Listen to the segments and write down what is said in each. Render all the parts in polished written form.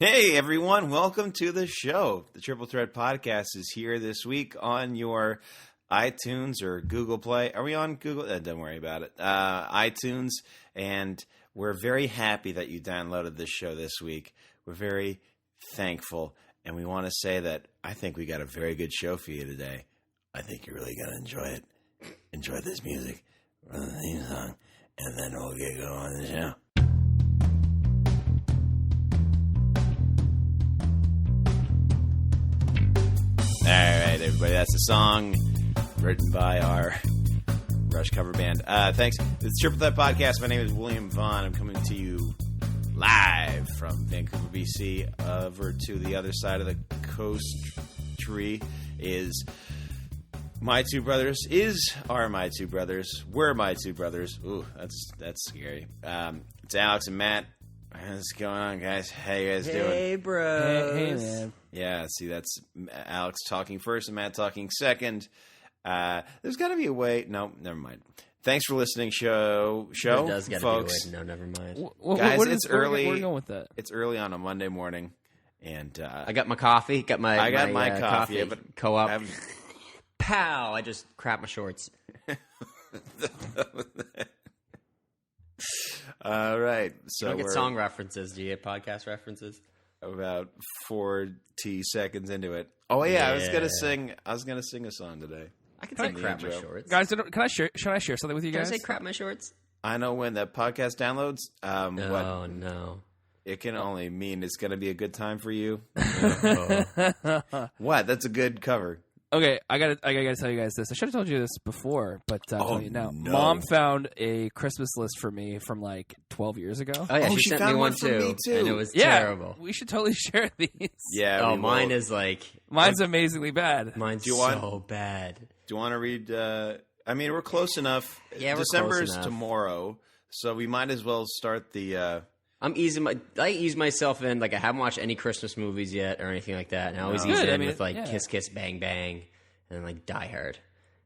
Hey everyone, welcome to the show. The Triple Threat Podcast is here this week on your iTunes or Google Play. Are we on Google? Don't worry about it. iTunes, and we're very happy that you downloaded this show this week. We're very thankful, and we want to say that I think we got a very good show for you today. I think you're really going to enjoy it. Enjoy this music, run the theme song, and then we'll get going on the show. All right, everybody, that's a song written by our Rush cover band. Thanks. It's Triple Threat Podcast. My name is William Vaughn. I'm coming to you live from Vancouver, BC. Over to the other side of the coast tree is my two brothers. Are my two brothers. We're my two brothers. Ooh, that's scary. It's Alex and Matt. What's going on, guys? How you guys doing? Hey, bro. Hey, man. Yeah, see, that's Alex talking first and Matt talking second. There's got to be a way. No, never mind. Thanks for listening, show, There does gotta folks. be a way. No, never mind. Guys, it's early. Where are you going with that? It's early on a Monday morning, and I got my coffee. I got my coffee. Yeah, but co-op. Pow! I just crapped my shorts. All right, so I don't get we're song references. Do you get podcast references? about 40 seconds into it. Oh yeah, I was gonna sing a song today. I can say crap my shorts. Guys, should I share something with you Can I guys? say crap my shorts? I know when that podcast downloads. Oh, no. It can only mean it's going to be a good time for you. Oh. What? That's a good cover. Okay, I gotta tell you guys this. I should have told you this before, but I'll tell you now. No. Mom found a Christmas list for me from like 12 years ago. Oh, yeah, Oh, she she sent found me one one for me, too. And it was Yeah, terrible. we should totally share these. Yeah. Oh, we mine will. is like... Mine's amazingly bad. Mine's Do you want- so bad. Do you want to read? I mean, we're close enough. Yeah, we're December's close enough. tomorrow, so we might as well start the. I ease myself in. Like, I haven't watched any Christmas movies yet or anything like that. And I always No. ease Good, in I mean, with, like, yeah. Kiss Kiss Bang Bang and then, like, Die Hard.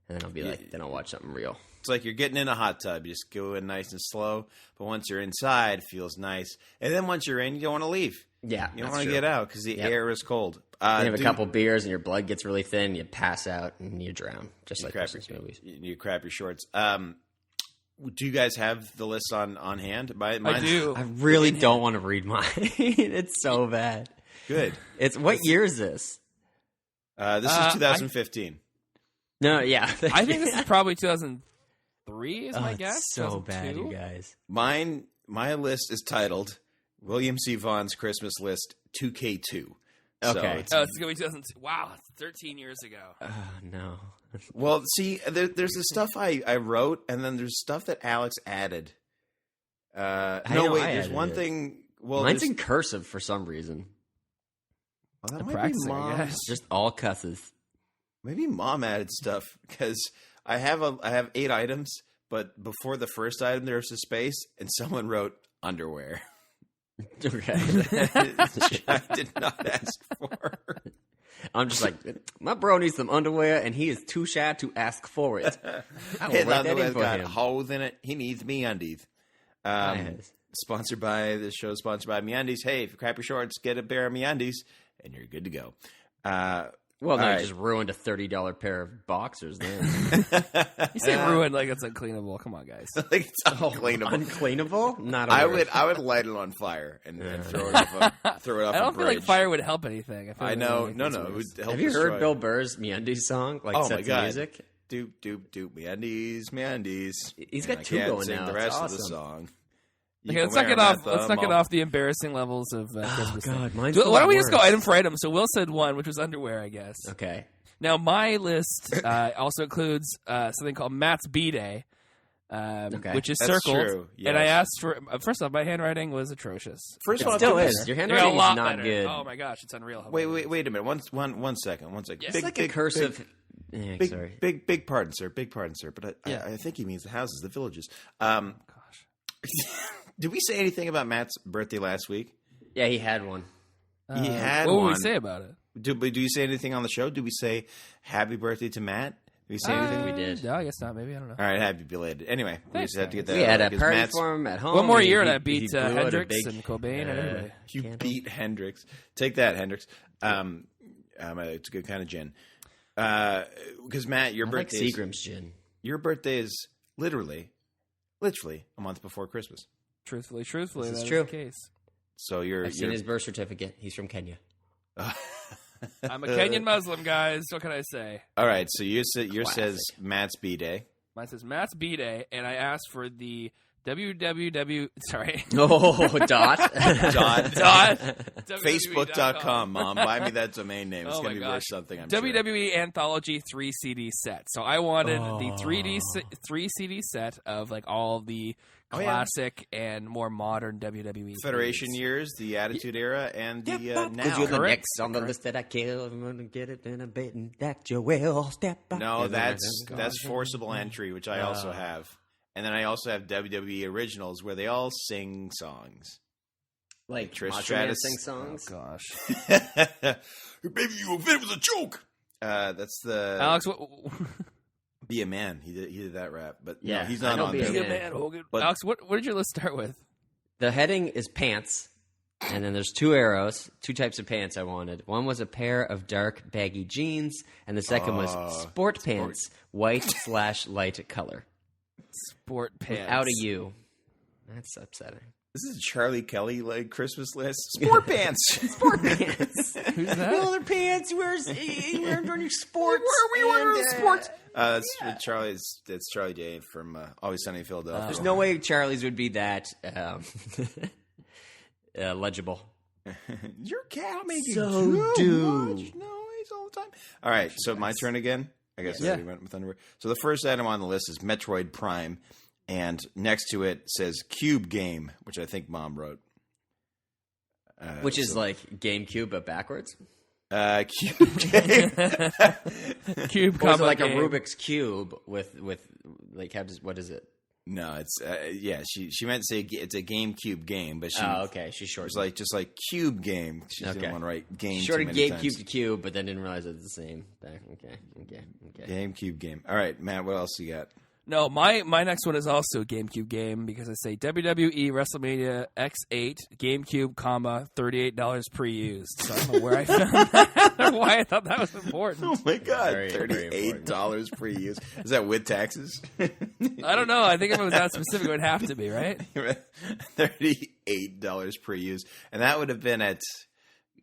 And then I'll be like, then I'll watch something real. It's like you're getting in a hot tub. You just go in nice and slow, but once you're inside, it feels nice. And then once you're in, you don't want to leave. Yeah, You don't that's want to true. get out because the Yep. air is cold. You have a dude, couple beers and your blood gets really thin. You pass out and you drown, just like Christmas movies. You crap your shorts. Do you guys have the list on hand? I Mine's do. I really don't want to read mine. It's so bad. Good. It's what year is this? This is 2015. No, yeah, I think this is probably 2003 is my Oh, guess. it's so bad, 2002? you guys. My list is titled William C. Vaughn's Christmas List 2K2. So Okay. it's, Oh, it's going to be 2002. Wow, it's 13 years ago. Oh, no. well, see, there's the stuff I wrote, and then there's stuff that Alex added. know Wait, I there's added one it. thing. Well, Mine's there's- in cursive for some reason. well, that I'm might be practicing, I Mom's. guess. Just all cusses. Maybe Mom added stuff because I have 8 items, but before the first item there's a space, and someone wrote underwear. Okay. I did not ask for. I'm just like, my bro needs some underwear, and he is too shy to ask for it. I will His write that underwear's in for got him. holes in it. He needs MeUndies. Nice. Sponsored by this show. Sponsored by MeUndies. Hey, if you crap your shorts, get a pair of MeUndies, and you're good to go. Well, no, all you right. just ruined a $30 pair of boxers then. You say ruined like it's uncleanable. Come on, guys. Like it's uncleanable. Uncleanable? Not a I word. would light it on fire and throw it off I don't a feel bridge. like fire would help anything. feel I like know. it No, would make it things would worse. help. Have you destroy. heard Bill Burr's MeUndies song? Like, Oh set my to god! music? Doop MeUndies, MeUndies. He's And got I 2 can't going sing now. the It's rest of the awesome. song. Okay, let's knock it off. Let's knock it off the embarrassing levels of Christmas. God, thing. mine's Why don't we just go worse. item for item? So Will said one, which was underwear, I guess. Okay. Now my list also includes something called Matt's B-Day, which is That's circled. true, And I yes. asked for first off, my handwriting was atrocious. First It of all, still to be is. fair- Your They're a handwriting is lot not better. good. Oh my gosh, it's unreal. how Wait a bad minute. One second. Yes. It's like a cursive. Sorry. Big pardon, sir. Big pardon, sir. But Yeah. I think he means the houses, the villages. Gosh. Did we say anything about Matt's birthday last week? Yeah, he had one. He had What would we one. say about it? Do you say anything on the show? Do we say happy birthday to Matt? you see anything? We did. No, I guess not. Maybe I don't know. All right, happy belated. Anyway, we Thanks, just had to get that. We had a because party Matt's- for him at home. One more year and He- I beat he blew out a Hendrix big, and Cobain and everybody. You Candle. beat Hendrix. Take that, Hendrix. It's a good kind of gin. Because Matt, your I like birthday. Seagram's gin. Your birthday is literally a month before Christmas. Truthfully, This is that is true. the case. So you're. I've seen his birth certificate. He's from Kenya. I'm a Kenyan Muslim, guys. What can I say? All right. So yours Classic. says Matt's B Day. Mine says Matt's B-Day, and I asked for the www. Sorry. Oh, dot. Facebook.com, Mom. Buy me that domain name. It's Oh going my to be worth gosh. something, I'm sure. WWE Anthology 3 CD set. So I wanted the 3 CD set of like all the classic and more modern WWE Federation feuds. years, the Attitude Era, and the Because now. you're the Correct. next on the list that I kill. I'm going to get it in a bit and that you will step by. No, that's forcible entry, which I also have. And then I also have WWE Originals, where they all sing songs. like Trish Macho Stratus. Man sing songs. Oh, gosh. Maybe it was a joke. That's the Alex, what? Be a Man. He did that rap, but Yeah, no, he's I not know on Be a there. Man. Man, Hogan. But- Alex, what did your list start with? The heading is pants, and then there's two arrows, two types of pants I wanted. One was a pair of dark baggy jeans, and the second was sport pants, white/light color. Sport pants. Out of you. That's upsetting. This is a Charlie Kelly like Christmas list. Sport pants. Sport pants. Who's that? Well, they're pants. We're wearing sports. We were sports. That's Charlie's. That's Charlie Day from Always Sunny in Philadelphia. There's no way Charlie's would be that legible. Your cat making So too do. much noise all the time. All right, so my turn again. I guess I Yeah. already went with Underwear. So the first item on the list is Metroid Prime, and next to it says Cube Game, which I think Mom wrote. Which is like GameCube, but backwards. Cube Game. Cube Or is it combo like game. a Rubik's Cube with like what is it? No, it's She meant to say it's a GameCube game, but she Oh, okay. She shorted. was like just like Cube Game. She Okay. didn't want to write game. She too shorted many GameCube times. to Cube, but then didn't realize it's the same. Okay. GameCube Game. All right, Matt. What else you got? No, my next one is also a GameCube game because I say WWE WrestleMania X8 GameCube, $38 pre-used. So I don't know where I found that or why I thought that was important. Oh my God, Very, very $38 per use. Is that with taxes? I don't know. I think if it was that specific, it would have to be, right? $38 per use, and that would have been at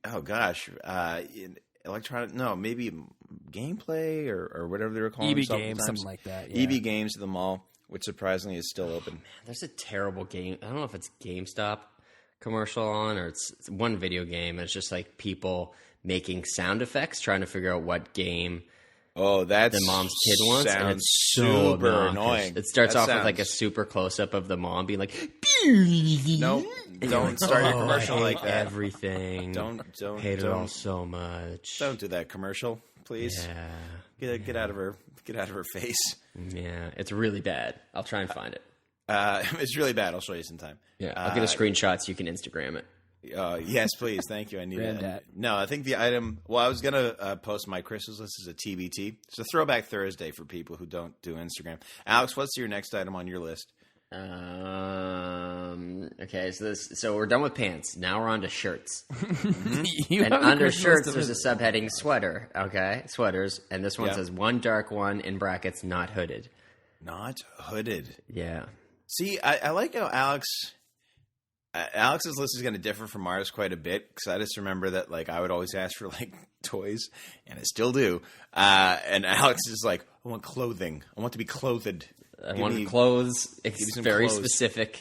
in electronic. No, maybe Gameplay or whatever they were calling EB themselves Games, at the time. something like that. Yeah. EB Games at the mall, which surprisingly is still open. There's a terrible game. I don't know if it's GameStop commercial on or it's one video game. And it's just like people making sound effects, trying to figure out what game Oh, that's the mom's kid wants. And sounds it's so super obnoxious. annoying. It starts That off with like a sounds- super close up of the mom being like, No, don't start your commercial I hate like that. everything. Don't hate it all so much. Don't do that commercial, please. Yeah. Get out of her face. Yeah, it's really bad. I'll try and find it. It's really bad. I'll show you sometime. Yeah, I'll get a screenshot so you can Instagram it. Yes, please. Thank you. I need Granddad. it. No, I think the item. Well, I was gonna post my Christmas list as a TBT. It's a Throwback Thursday for people who don't do Instagram. Alex, what's your next item on your list? Okay, so we're done with pants. Now we're on to shirts. You And have a under Christmas shirts, list there's a subheading sweater. Okay, sweaters, and this one Yeah. says one dark one in brackets, not hooded. Not hooded. Yeah. See, I like how Alex's list is going to differ from ours quite a bit because I just remember that like I would always ask for like toys, and I still do. And Alex is like, I want clothing. I want to be clothed. I Give want me- clothes. me It's some very clothes. specific.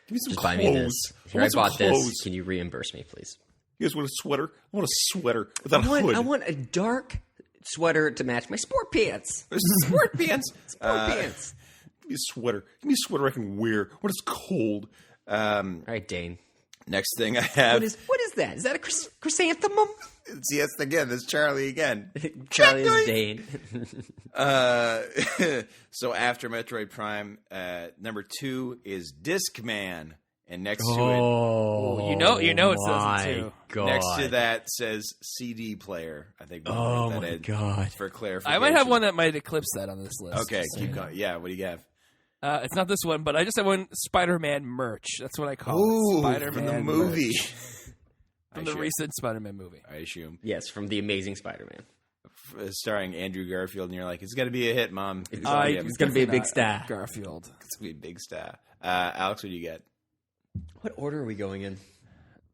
Give me some Just clothes. buy me this. Here, I want some bought this. clothes. Can you reimburse me, please? You guys want a sweater? I want a sweater without a hood. I want a dark sweater to match my sport pants. sport pants. Sport pants. Give me a sweater. Give me a sweater I can wear when it's cold. All right, Dane. Next thing I have. What is that? Is that a chrysanthemum? See, that's again. That's Charlie again. Charlie is Dane. So after Metroid Prime, number 2 is Discman. And next to Oh, you know it says my it too. God. next to that says CD player. I think. we'll Oh put that my in God. For clarification. I might have one that might eclipse that on this list. Okay, So, keep going. Yeah, what do you have? It's not this one, but I just have one Spider-Man merch. That's what I call Ooh, it. Spider-Man from the movie. merch. From the recent Spider-Man movie. I assume. Yes, from The Amazing Spider-Man. Starring Andrew Garfield, and you're like, it's going to be a hit, Mom. It's It's gonna be a big star. Garfield. It's going to be a big star. Alex, what do you get? What order are we going in?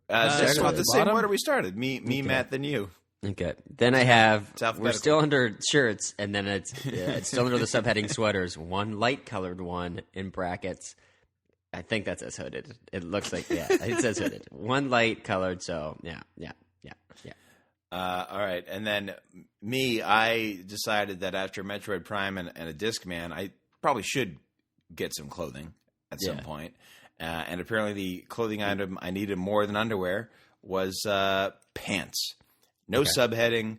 Just about the same bottom? order we started. Me, Matt, then you. Okay. Then I have, It's alphabetical. we're still under shirts, and then it's still under the subheading sweaters. One light-colored one in brackets. I think that says hooded. It looks like, it says hooded. One light-colored, so, yeah. All right. And then me, I decided that after Metroid Prime and a Discman, I probably should get some clothing at some point. And apparently the clothing item I needed more than underwear was pants. No subheading,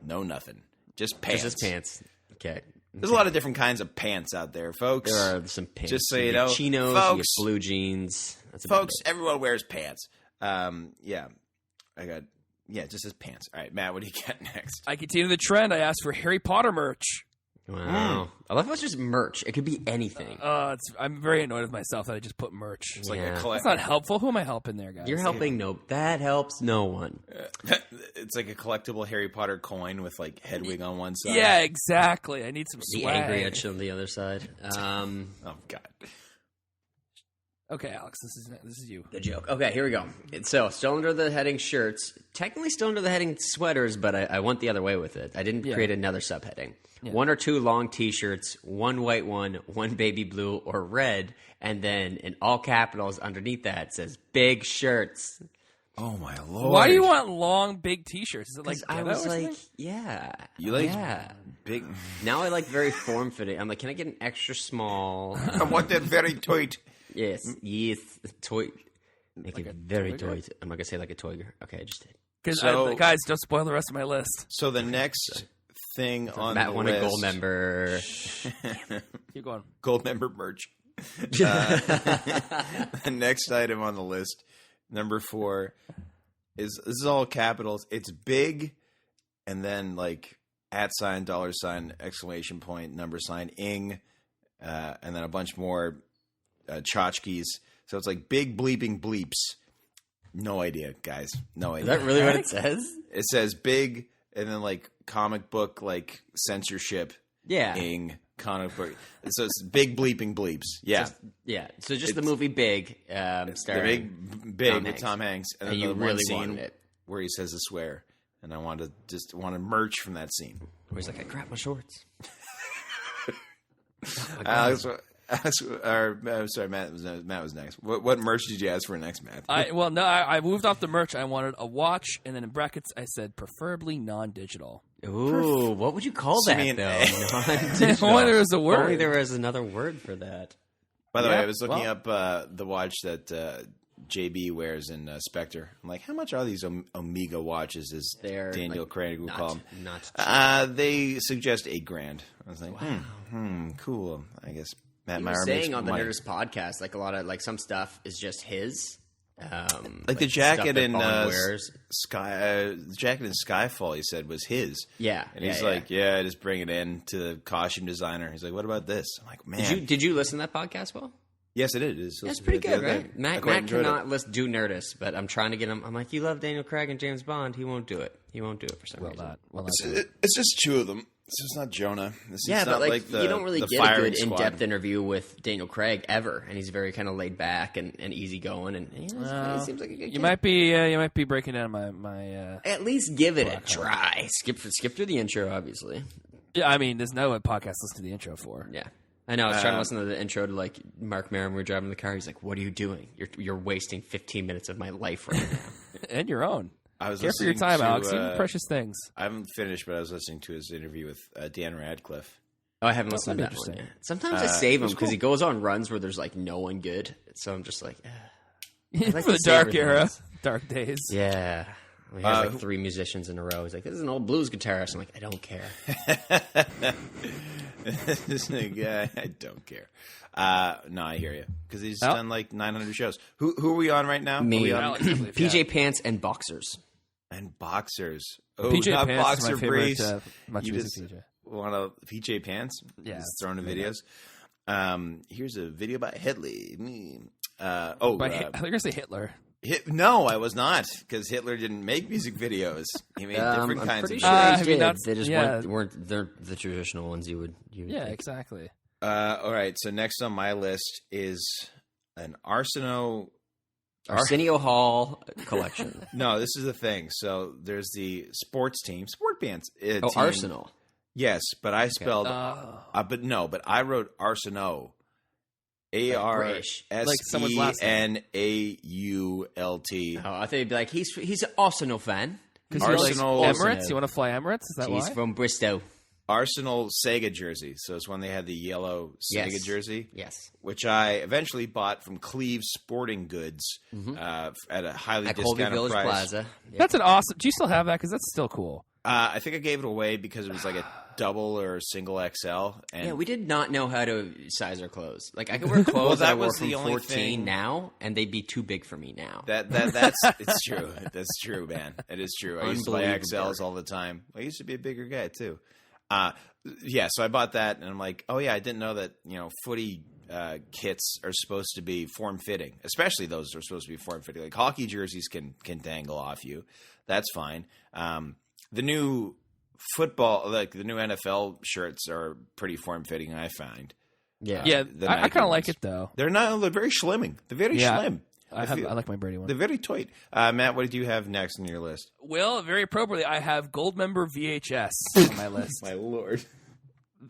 no nothing. Just pants. Just pants. Okay. There's a lot of different kinds of pants out there, folks. There are some pants. Just so you know, chinos, folks, you get blue jeans. That's about folks, everyone wears pants. It just says pants. All right, Matt, what do you get next? I continue the trend. I asked for Harry Potter merch. Wow. I love how it's just merch. It could be anything. I'm very annoyed with myself that I just put merch. It's like Yeah. That's not helpful. Who am I helping there, guys? You're helping that helps no one. It's like a collectible Harry Potter coin with like Hedwig on one side. Yeah, exactly. I need some The swag. angry itch on the other side. Oh God. Okay, Alex, this is you. Good joke. Okay, here we go. So, still under the heading shirts. Technically still under the heading sweaters, but I went the other way with it. I didn't create another subheading. Yeah. One or two long T-shirts, one white one baby blue or red, and then in all capitals underneath that says big shirts. Oh my Lord! Why do you want long, big T-shirts? Is it like I ghetto was or like, something? yeah. You like big? Now I like very form-fitting. I'm like, can I get an extra small? I want that very tight. Yes, toy. Make it very toy. I'm not gonna say like a toy. Okay, I just did. Because So- guys, don't spoil the rest of my list. So the next thing on Matt the won list, a gold member. Keep going. gold member merch. The next item on the list, number 4, is this is all capitals. It's big, and then like @ $, exclamation point, number sign, ing, and then a bunch more tchotchkes. So it's like big bleeping bleeps. No idea, guys. No idea. Is that really what it says? It says big, and then like comic book, like censorship. Yeah. Ing, comic book. So it's big bleeping bleeps. Yeah. So just the movie Big, The starring big Tom with Hanks. Tom Hanks. And then And you the one really scene wanted it. where he says a swear. And I wanted to merch from that scene. where he's like, I grabbed my shorts. Alex, sorry, Matt was next. What merch did you ask for next, Matt? I moved off the merch. I wanted a watch, and then in brackets I said preferably non-digital. Ooh, what would you call that, Simeon, though? If only there was a word. Only there was another word for that. By the way, I was looking up the watch that JB wears in Spectre. I'm like, how much are these Omega watches, as They're Daniel like, Craig would call them? Not They suggest $8,000. I was like, cool. I guess Matt He Meyer was makes saying on the money. Nerdist podcast, like a lot of like some stuff is just his. Like the jacket stuff that in Bond wears. the jacket in Skyfall, he said was his. Yeah, and he's like, just bring it in to the costume designer. He's like, what about this? I'm like, man, Did you listen to that podcast, Will? yes, it is. That's pretty good, right? Matt enjoyed cannot do Nerdist, but I'm trying to get him. I'm like, you love Daniel Craig and James Bond. He won't do it. He won't do it for some reason. It's just two of them. It's just not Jonah. It's Yeah, not but like the, you don't really the get a firing good squad. in-depth interview with Daniel Craig ever, and he's very kind of laid back and easygoing, and he seems like a good You kid. might be breaking down my. At least give it a try. Skip through the intro, obviously. Yeah, I mean, there's no podcast listen to the intro for. Yeah, I know. I was trying to listen to the intro to like Mark Maron. We were driving the car. He's like, "What are you doing? You're wasting 15 minutes of my life right now." And your own. I was Care for your listening time, to, Alex. You do precious things. I haven't finished, but I was listening to his interview with Dan Radcliffe. Oh, I haven't listened to that interesting. one yet. Sometimes I save him because he goes on runs where there's like no one good. So I'm just like, I like For the to savor dark era, things. dark days. Yeah. He has like 3 musicians in a row. He's like, this is an old blues guitarist. I'm like, I don't care. This guy, I don't care. No, I hear you because he's done like 900 shows. Who are we on right now? Me, Alex, I believe, PJ Pants and boxers. And boxers. Oh, PJ not Pants boxer is my favorite. briefs. Much You music just PJ. want a PJ Pants? Yeah, Just throwing in yeah. videos. Here's a video by Headley. I think you're gonna say Hitler. No, I was not, because Hitler didn't make music videos. He made different I'm kinds pretty of sure videos. they did. that's- They just yeah. weren't they're the traditional ones you would Yeah, think. exactly. All right, so next on my list is an Arsenal. Arsenio Hall collection. No, this is the thing. So there's the sports team, sport bands. Oh, team. Arsenal. Yes, but I spelled, but I wrote Arsenal. British. Like someone's last name. ARSENAULT. Oh, I thought you'd be like, he's an Arsenal fan. Because Arsenal- Emirates. You want to fly Emirates? Is that He's why? from Bristol. Arsenal Sega jersey. So it's when they had the yellow Sega Yes. jersey. Yes. Which I eventually bought from Cleve's Sporting Goods at a highly At Colby discounted Village price. Plaza. Yep. That's an awesome. Do you still have that? Because that's still cool. I think I gave it away because it was like a double or single XL. And Yeah, we did not know how to size our clothes. Like, I could wear clothes that I wore was from the only 14 thing- now, and they'd be too big for me now. That's it's true. That's true, man. It is true. I used to buy Unbelievable. XLs all the time. I used to be a bigger guy too. Yeah, so I bought that, and I'm like, oh yeah, I didn't know that footy kits are supposed to be form fitting, especially those are supposed to be form fitting. Like hockey jerseys can dangle off you. That's fine. The new football, like the new NFL shirts, are pretty form fitting. I find. Yeah. Yeah, the I Nike kind of like ones. it though. They're not. They're very slimming. They're very Yeah. slim. I like my Brady one. They're very tight. Matt, what do you have next on your list? Well, very appropriately, I have Gold Member VHS on my list. My lord.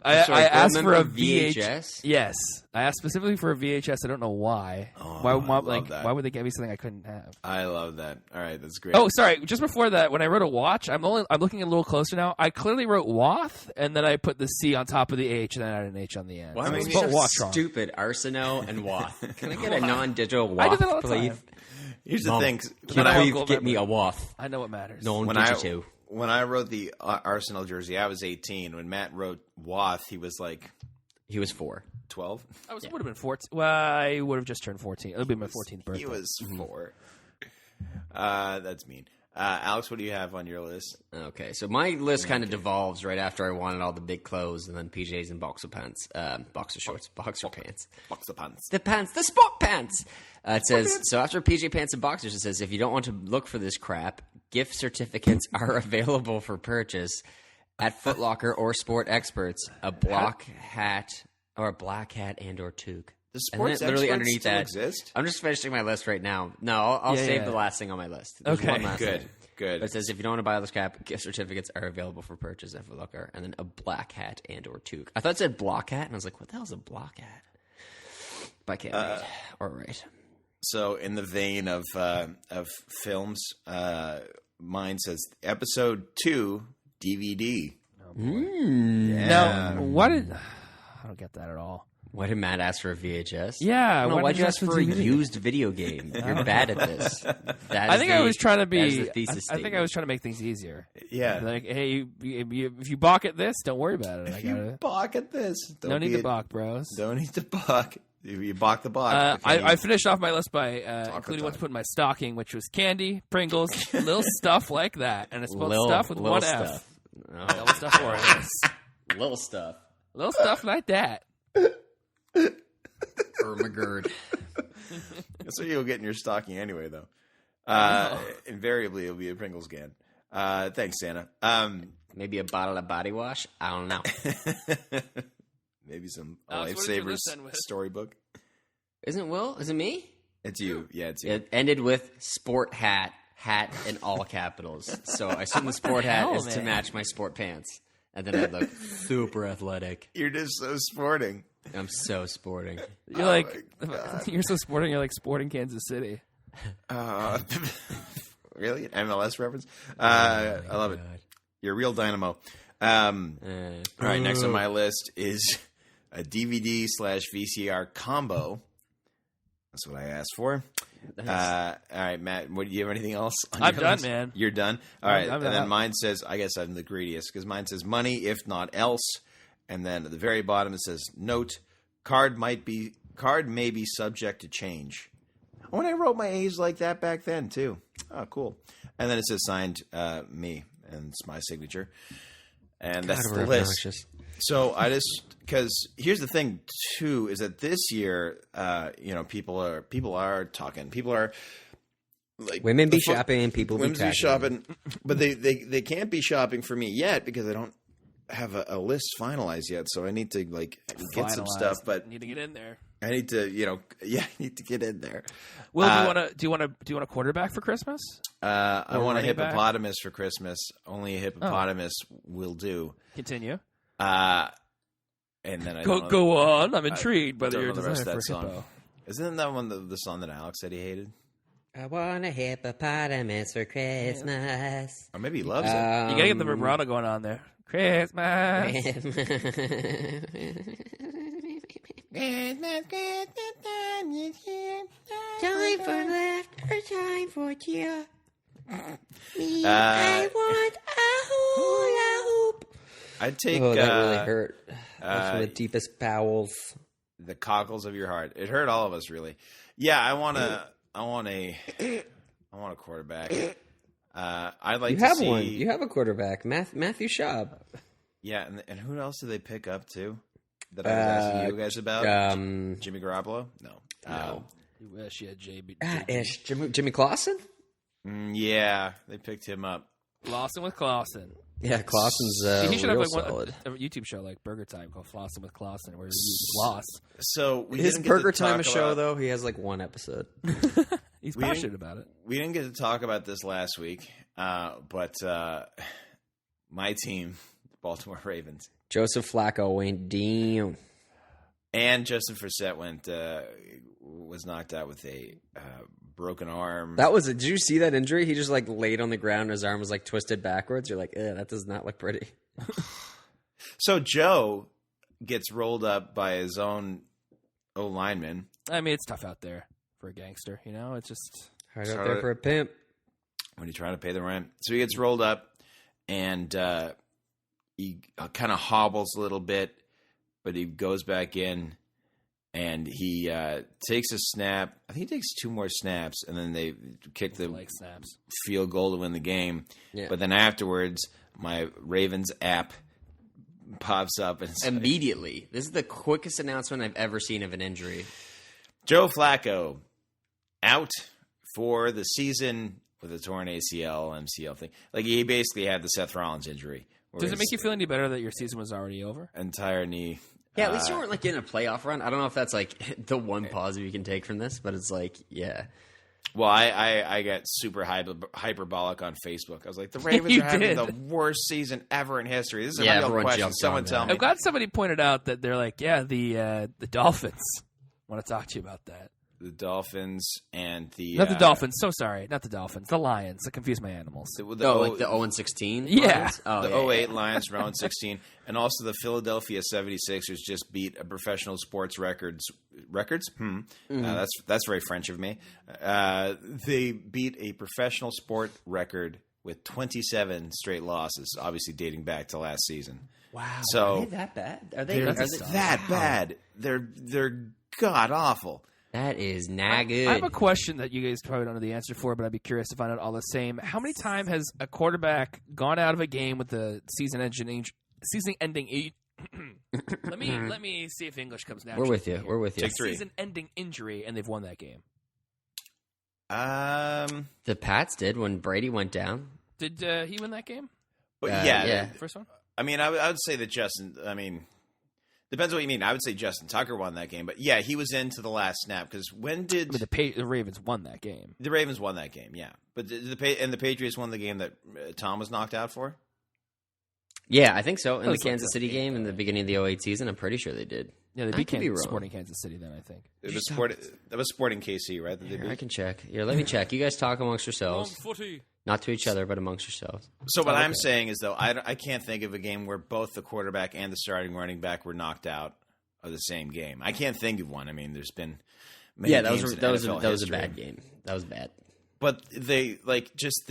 I asked for a VHS. VHS. Yes, I asked specifically for a VHS. I don't know why. Oh, why? I love Like, that. why would they give me something I couldn't have? I love that. All right, that's great. Oh, sorry. Just before that, when I wrote a watch, I'm looking a little closer now. I clearly wrote Wath, and then I put the C on top of the H, and then I added an H on the end. Why So am I it's mean, spelled so watch wrong. stupid? Arsenal and Wath. Can I get a non-digital I do Wath, that all the please? time. Here's the Mom, thing. Can When you I, please Gold get me member. a Wath? I know what matters. Non-digital. when I wrote the Arsenal jersey, I was 18. When Matt wrote Wath, he was like He was 4. 12. Would have been 14. Well, I would have just turned 14. It would be my 14th birthday. He was 4. That's mean. Alex, what do you have on your list? Okay, so my list kind of devolves right after I wanted all the big clothes and then PJs and boxer pants, boxer shorts, boxer pants. Box of pants. The pants, the sport pants. It says, so after PJ pants and boxers, it says, if you don't want to look for this crap, gift certificates are available for purchase at Foot Locker or Sport Experts, a black hat and or toque. The And then sports literally experts underneath still that, exist? I'm just finishing my list right now. No, I'll Yeah, save yeah. the last thing on my list. There's Okay. one last Good. thing. Good. But it says if you don't want to buy this crap, gift certificates are available for purchase at Foot Locker, and then a black hat and or toque. I thought it said block hat, and I was like, what the hell is a block hat? But I can't read or write. So, in the vein of films, mine says episode 2 DVD. Now, what did... I don't get that at all. Why did Matt ask for a VHS? Yeah, No, why why'd did you you ask ask for for a DVD? used video game? You're bad at this. I think I was trying to That is be... the thesis I think I statement. was trying to make things easier. Yeah. Like, hey, if you balk at this, don't worry about it. I If you gotta... balk at this, No need to balk, bros. Don't need to balk. If you balk the balk. I finished off my list by including what to put in my stocking, which was candy, Pringles, little stuff like that. And it's spelled stuff with one F. stuff. Oh, Little stuff for it. little stuff. Little stuff like that. Ermagerd. That's what you'll get in your stocking anyway, though. Invariably, it'll be a Pringles can. Thanks, Santa. Maybe a bottle of body wash? I don't know. Maybe some Alex, what did your Lifesavers list end with? storybook. Isn't Will? Is it me? It's you. Yeah, it's you. It ended with sport hat in all capitals. So I assume the sport hat hell, is to man? match my sport pants. And then I look super athletic. You're just so sporting. I'm so sporting. You're like, you're so sporting. You're like Sporting Kansas City. Really? MLS reference? I love it. You're a real dynamo. All right, next on my list is a DVD/VCR combo. That's what I asked for. Nice. All right, Matt. What do you have anything else? On I'm your done, list? man. You're done. All right, I'm and then done. mine says, I guess I'm the greediest because mine says money, if not else, and then at the very bottom it says note: card may be subject to change. When I wrote my A's like that back then too. Oh, cool. And then it says signed me, and it's my signature, and that's God, the we're list. obnoxious. So I just because here's the thing too is that this year, people are talking. People are like Women be shopping and people women be be packing. shopping, but they can't be shopping for me yet because I don't have a list finalized yet. So I need to get some stuff, but need to get in there. I need to I need to get in there. Will, do you want a quarterback for Christmas? I Or want a running back? hippopotamus for Christmas. Only a hippopotamus will do. Continue. And then I don't know- Go on. I'm intrigued by don't your know the rest desire of for that song. hippo. Isn't that one the song that Alex said he hated? I want a hippopotamus for Christmas. Or maybe he loves it. You gotta get the vibrato going on there. Christmas. Time for laughter, time for cheer. Me, I want a hula hoop. I'd take Oh, that really hurt. That's from the deepest bowels. the cockles of your heart. It hurt all of us, really. Yeah, I want a quarterback. I'd like You to have see. one. You have a quarterback, Matthew Schaub. Yeah, and who else did they pick up too? That I was asking you guys about. Jimmy Garoppolo? No. You wish you had JB. Ish. Jimmy Clausen? Yeah, they picked him up. Flossing with Clausen. Yeah, Clausen's He should real have solid. a YouTube show like Burger Time called Flossing with Clausen, where you floss. So we His didn't get Burger to Time talk show, about- though, he has like one episode. He's We passionate didn't- about it. We didn't get to talk about this last week, but my team, the Baltimore Ravens, Joseph Flacco went down. and Justin Forsett was knocked out with a broken arm. That was it. Did you see that injury? He just like laid on the ground and his arm was like twisted backwards. You're like, that does not look pretty. So Joe gets rolled up by his own O lineman. I mean, it's tough out there for a gangster. You know, it's just Hard out there for a pimp. when he's trying to pay the rent. So he gets rolled up, and he kind of hobbles a little bit, but he goes back in, and he takes a snap. I think he takes 2 more snaps, and then they kick the like snaps. field goal to win the game. Yeah. But then afterwards, my Ravens app pops up, and it's like, Immediately. This is the quickest announcement I've ever seen of an injury. Joe Flacco out for the season with a torn ACL, MCL thing. Like, he basically had the Seth Rollins injury. where Does it his make you feel any better that your season was already over? entire knee? Yeah, at least you weren't like getting a playoff run. I don't know if that's like the one positive you can take from this, but it's like, yeah. Well, I got super hyperbolic on Facebook. I was like, the Ravens You are having did. the worst season ever in history. This is Yeah, a real everyone question. jumped Someone on that. tell me. I'm glad somebody pointed out that they're like, yeah, the Dolphins. Want to talk to you about that? The Dolphins and the... Not the Dolphins. So sorry, not the Dolphins. The Lions. I confuse my animals. The, Like the, the 0-16? Yeah. Lions? Oh, the yeah, 08 Lions round 16, and also the Philadelphia 76ers just beat a professional sports records. That's very French of me. They beat a professional sport record with 27 straight losses, obviously dating back to last season. Wow. So- Are they that bad? Are they? They're Are they that bad. They're god awful. That is not good. I have a question that you guys probably don't know the answer for, but I'd be curious to find out all the same. How many times has a quarterback gone out of a game with the season-ending? Let me see if English comes naturally. We're with you. We're with you. Take 3. Season-ending injury, and they've won that game. The Pats did when Brady went down. Did he win that game? But yeah. First one? I mean, I would say that Justin. I mean, depends what you mean. I would say Justin Tucker won that game, but yeah, he was into the last snap because when did I mean, the Ravens won that game. the Ravens won that game? Yeah, but the Patriots won the game that Tom was knocked out for. Yeah, I think so. In That the was like Kansas a City game, game in the beginning of the 08 season, I'm pretty sure they did. Yeah, they I beat could be wrong. Sporting Kansas City then, I think. It was that was Sporting KC, right? That they Here, I beat? can check. Here, let me check. You guys talk amongst yourselves. footy. Not to each other, but amongst yourselves. So what Oh, I'm okay. saying is, though, I can't think of a game where both the quarterback and the starting running back were knocked out of the same game. I can't think of one. I mean, there's been many Yeah, that games was in that was NFL that was a history. bad game. That was bad. But they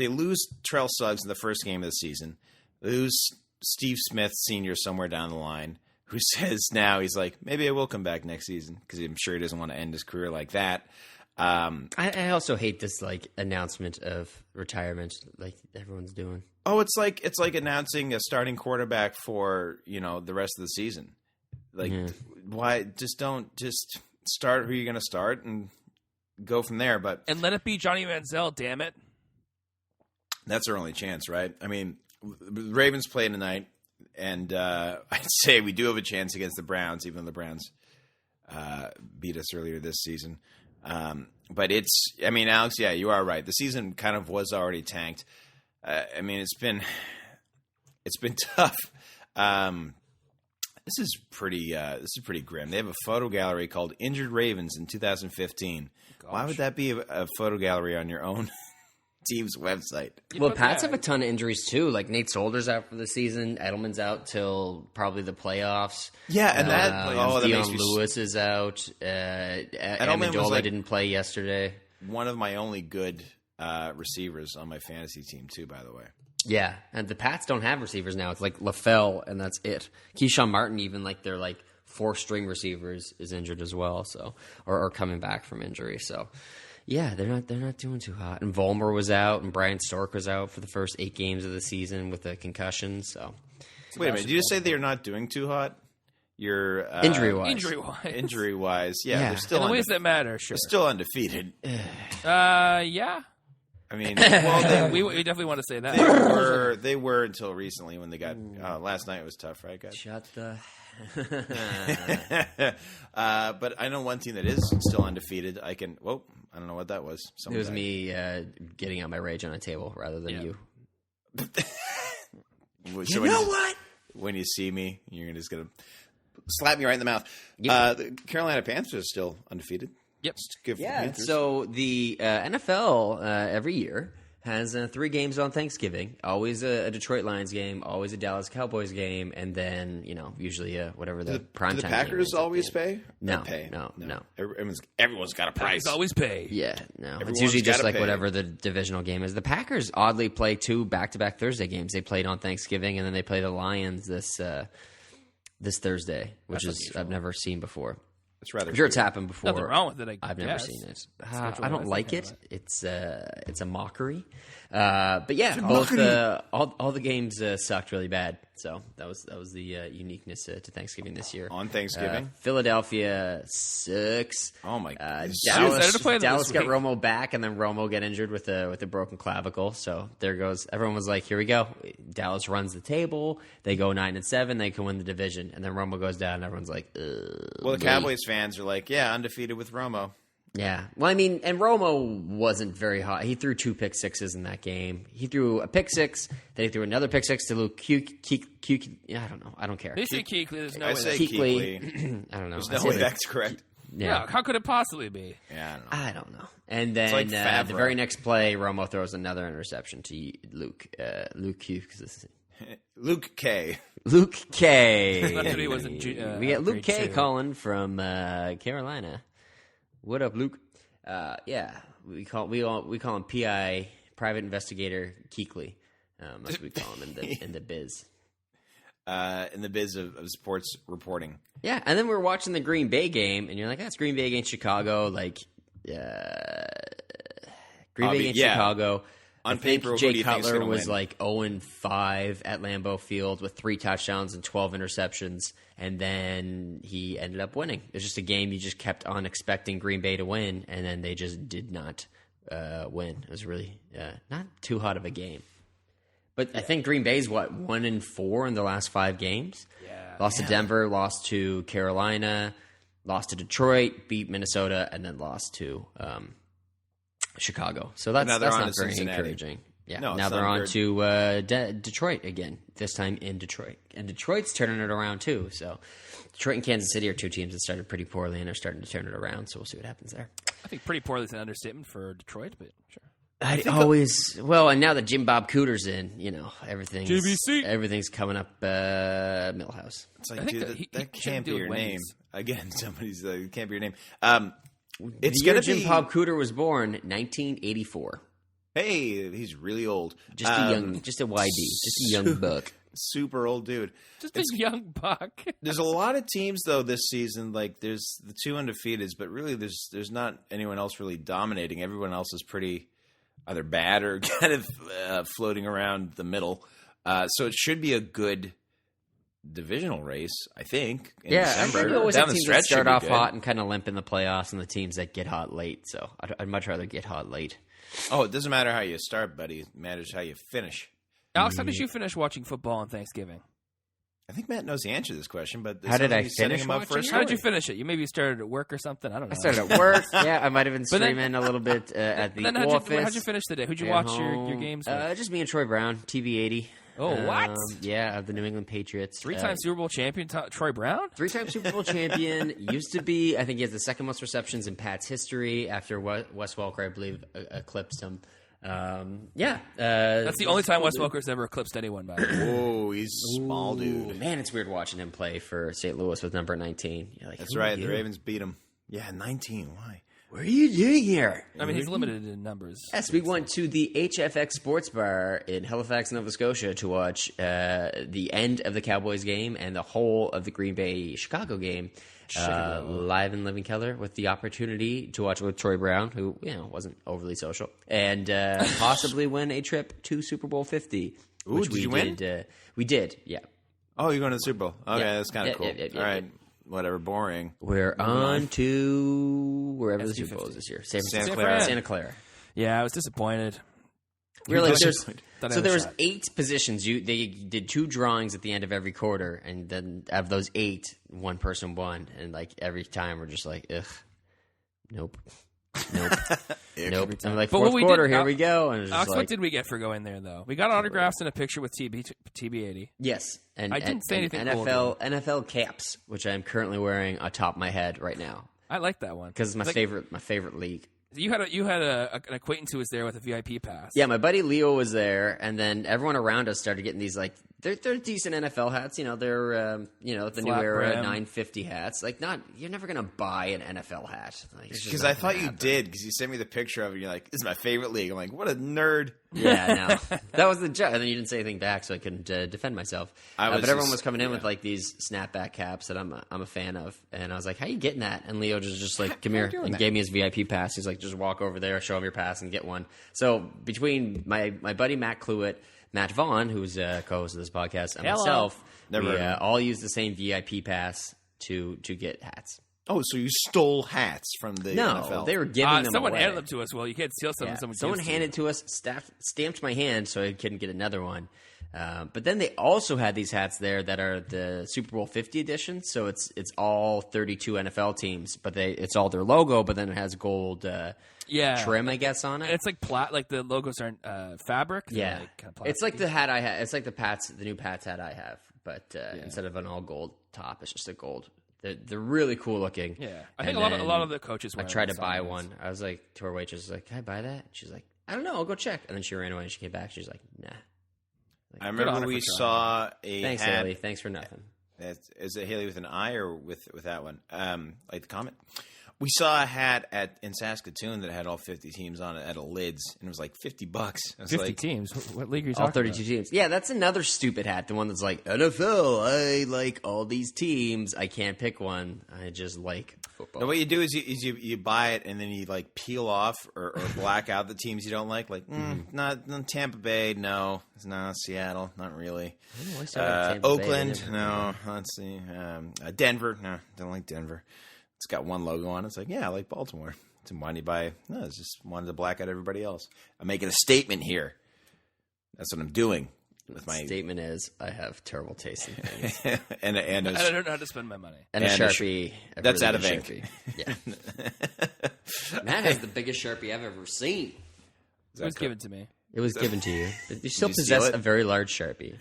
lose Terrell Suggs in the first game of the season. They lose Steve Smith Sr. somewhere down the line, who says now he's like, maybe I will come back next season because I'm sure he doesn't want to end his career like that. I also hate this like announcement of retirement like everyone's doing. Oh, it's like announcing a starting quarterback for the rest of the season. Like, why just start who you're going to start and go from there. And let it be Johnny Manziel, damn it. That's our only chance, right? I mean, the Ravens play tonight, and I'd say we do have a chance against the Browns, even though the Browns beat us earlier this season. But Alex, yeah, you are right. The season kind of was already tanked. It's been tough. This is pretty grim. They have a photo gallery called Injured Ravens in 2015. Gosh. Why would that be a photo gallery on your own team's website? Well, Pats have a ton of injuries too. Like Nate Solder's out for the season. Edelman's out till probably the playoffs. Yeah, and Deion Lewis is out. Amendola didn't play yesterday. One of my only good receivers on my fantasy team too, by the way. Yeah, and the Pats don't have receivers now. It's like LaFell, and that's it. Keyshawn Martin, even like their like 4th-string receivers, is injured as well. So, or coming back from injury. So, yeah, they're not doing too hot. And Vollmer was out, and Brian Stork was out for the first 8 games of the season with a concussion. So, wait a minute, did you say they're not doing too hot? You're injury wise, yeah. They're still in the ways that matter. Sure, they're still undefeated. Yeah. I mean, well, we definitely want to say that. They were until recently when they got last night was tough, right, guys? Shut the. But I know one team that is still undefeated. I don't know what that was. It was me getting out my rage on a table rather than you. So what? When you see me, you're just gonna slap me right in the mouth. Yep. The Carolina Panthers are still undefeated. Yep. Good for the Panthers. So the NFL every year has 3 games on Thanksgiving. Always a Detroit Lions game, always a Dallas Cowboys game, and then usually whatever the prime time. Do the Packers always pay? No. Everyone's got a price. Packers always pay. Yeah, no. It's usually just like whatever the divisional game is. The Packers oddly play 2 back-to-back Thursday games. They played on Thanksgiving, and then they play the Lions this Thursday, which I've never seen before. It's rather. I'm sure it's happened before. Nothing wrong with it. I've never seen it. I don't like it. It's a mockery. But yeah, all the games sucked really bad. So that was the uniqueness to Thanksgiving this year. On Thanksgiving, Philadelphia sucks. Oh my god! Dallas got Romo back, and then Romo got injured with a broken clavicle. So there goes. Everyone was like, "Here we go." Dallas runs the table. They go 9-7. They can win the division, and then Romo goes down, and everyone's like, "Well, the Cowboys fans are like, yeah, undefeated with Romo." Yeah. Well, I mean, and Romo wasn't very hot. He threw 2 pick sixes in that game. He threw a pick 6, then he threw another pick 6 to Luke Kuechly. I don't know. I don't care. They say Kuechly. There's no way. I say Kuechly. I don't know. There's no way that's correct. Yeah. How could it possibly be? Yeah, I don't know. And then like the very next play, Romo throws another interception to Luke Kuechly. Luke K. Luke K. We got Luke K calling from Carolina. What up, Luke? Yeah, we call him PI, Private Investigator Kuechly. That's what we call him in the biz. In the biz of sports reporting. Yeah, and then we're watching the Green Bay game, and you're like, that's Green Bay against Chicago. Like, Green Bay against Chicago. On paper, Jay Cutler was like 0-5 at Lambeau Field with 3 touchdowns and 12 interceptions, and then he ended up winning. It was just a game you just kept on expecting Green Bay to win, and then they just did not win. It was really not too hot of a game. But I think Green Bay's 1-4 in the last 5 games. Yeah, lost to Denver, lost to Carolina, lost to Detroit, beat Minnesota, and then lost to Chicago. So that's not very encouraging. Yeah. Now they're on to Detroit again. This time in Detroit, and Detroit's turning it around too. So Detroit and Kansas City are 2 teams that started pretty poorly, and they're starting to turn it around. So we'll see what happens there. I think pretty poorly is an understatement for Detroit, but sure. And now that Jim Bob Cooter's in, everything's coming up Millhouse. It's like, dude, that can't be your name. Again, somebody's it can't be your name. It's the year gonna Jim be Bob Cooter was born, 1984. Hey, he's really old. Just a young, just a YB, just a young buck. Super old dude. Just a young buck. There's a lot of teams though this season. Like there's the 2 undefeateds, but really there's not anyone else really dominating. Everyone else is pretty either bad or kind of floating around the middle. So it should be a good divisional race, I think. In December. I think you always Down have the teams stretch that start should be off good. hot and kind of limp in the playoffs, and the teams that get hot late. So I'd much rather get hot late. Oh, it doesn't matter how you start, buddy. It matters how you finish. Alex, how did you finish watching football on Thanksgiving? I think Matt knows the answer to this question, but How did I setting finish him up for a watching it? How did you story. finish it? You maybe started at work or something. I don't know. I started at work. Yeah, I might have been But then- streaming a little bit at the Then office. how'd you finish today? Who'd you at watch your home. games with? Just me and Troy Brown, TV80. Oh, what? Yeah, of the New England Patriots. Three-time Super Bowl champion Troy Brown? 3-time Super Bowl champion. Used to be, I think he has the second most receptions in Pat's history after Wes Welker, I believe, eclipsed him. Yeah. That's the only time Wes Welker's ever eclipsed anyone, by the way. Whoa, he's a small dude. Man, it's weird watching him play for St. Louis with number 19. You're like, That's who right. are The you? Ravens beat him. Yeah, 19. Why? What are you doing here? I mean, he's limited in numbers. Yes, we went to the HFX Sports Bar in Halifax, Nova Scotia to watch the end of the Cowboys game and the whole of the Green Bay Chicago game live in living color with the opportunity to watch it with Troy Brown, who wasn't overly social, and possibly win a trip to Super Bowl 50. Ooh, which did we you win? did. We did, yeah. Oh, you're going to the Super Bowl. Okay, Yeah. that's kind of cool. Yeah, All right, whatever, boring. We're on to wherever the SQ50. Super Bowl is this year. San Santa Francisco. Clara. Santa Clara. Yeah, I was disappointed. Really, disappointed. Thought I so had a there was shot. 8 positions. They did 2 drawings at the end of every quarter, and then of those 8, one person won. And like every time, we're just like, ugh, nope, nope. I'm like, But what fourth we quarter, did- here we go. And it's just Alex, like, what did we get for going there, though? We got autographs and a picture with TB80. yes, and I didn't say anything cool, NFL caps, which I'm currently wearing atop my head right now I like that one. because it's my favorite league. You had an acquaintance who was there with a VIP pass. Yeah, my buddy Leo was there, and then everyone around us started getting these like they're decent NFL hats. They're the new Flat era brim. 950 hats. Like, you're never gonna buy an NFL hat. Like, it's just Because not I thought gonna you happen. did, because you sent me the picture of it. You're like, this is my favorite league. I'm like, what a nerd. Yeah, no, that was the joke. And then you didn't say anything back, so I couldn't defend myself. I was but everyone just- was coming in yeah. with like these snapback caps that I'm a fan of, and I was like, "How you getting that?" And Leo just like, "Come here," and gave me his VIP pass. He's like, "Just walk over there, show him your pass, and get one." So between my buddy Matt Cluett, Matt Vaughn, who's a co-host of this podcast, and Hello. myself, Never we heard of him. all use the same VIP pass to get hats. Oh, so you stole hats from the No, NFL. they were giving them someone away. handed them to us. Well, you can't steal something. Yeah. Someone gives to you. handed to us, stamped my hand so I couldn't get another one. But then they also had these hats there that are the Super Bowl 50 edition. So it's all 32 NFL teams, but it's all their logo, but then it has gold trim, I guess, on it. And it's like like the logos aren't fabric. They're Yeah, like kind of it's like the hat I have. It's like the new Pats hat I have, but instead of an all gold top, it's just a gold. They're really cool looking. Yeah, I think And a lot then of the coaches. I wear tried them to buy sometimes. one. I was like to our waitress, like, "Can I buy that?" She's like, "I don't know. I'll go check." And then she ran away and she came back. She's like, "Nah." I on remember her we for trying. saw a Thanks, hat. Haley. Thanks for nothing. Is it Haley with an I or with that one? Like the comment. We saw a hat in Saskatoon that had all 50 teams on it at a lids, and it was like $50. I was 50 like, teams. What league are you All talking 32 teams. Yeah, that's another stupid hat. The one that's like, NFL, I like all these teams. I can't pick one. I just like football. No, what you do is you buy it and then you like peel off or black out the teams you don't like. Like, not Tampa Bay, no. It's not Seattle, not really. Oh, I started at Tampa Bay, Oakland, I never- no. Let's see. Denver, no. Don't like Denver. It's got one logo on it. It's like, yeah, I like Baltimore. So why do you buy? No, it's just wanted to black out everybody else. I'm making a statement here. That's what I'm doing with my statement is, I have terrible taste in things. and I don't know how to spend my money. And a And a Sharpie. a that's really out of good ink. Sharpie. Yeah. Matt has the biggest Sharpie I've ever seen. It was given to me. It was given to you. But you still you steal possess it? a very large Sharpie.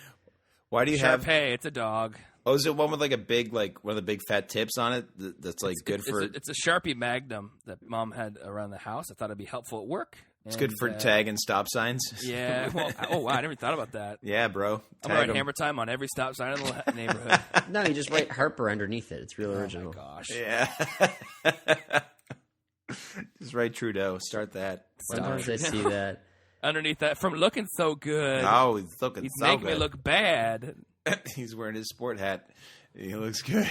Why do you have? Sharpay, it's a dog. Oh, is it one with like a big, like one of the big fat tips on it that's like good for? It's a Sharpie Magnum that Mom had around the house. I thought it'd be helpful at work. It's good for tagging stop signs. Yeah. Well, oh wow, I never even thought about that. Yeah, bro. I'm Tag gonna write 'em. hammer time on every stop sign in the neighborhood. No, you just write Harper underneath it. It's real Oh my original. gosh. Yeah. Just write Trudeau. Start that. Sometimes I see that. Underneath that, from looking so good. Oh, he's looking He's so making good. me look bad. He's wearing his sport hat. He looks good.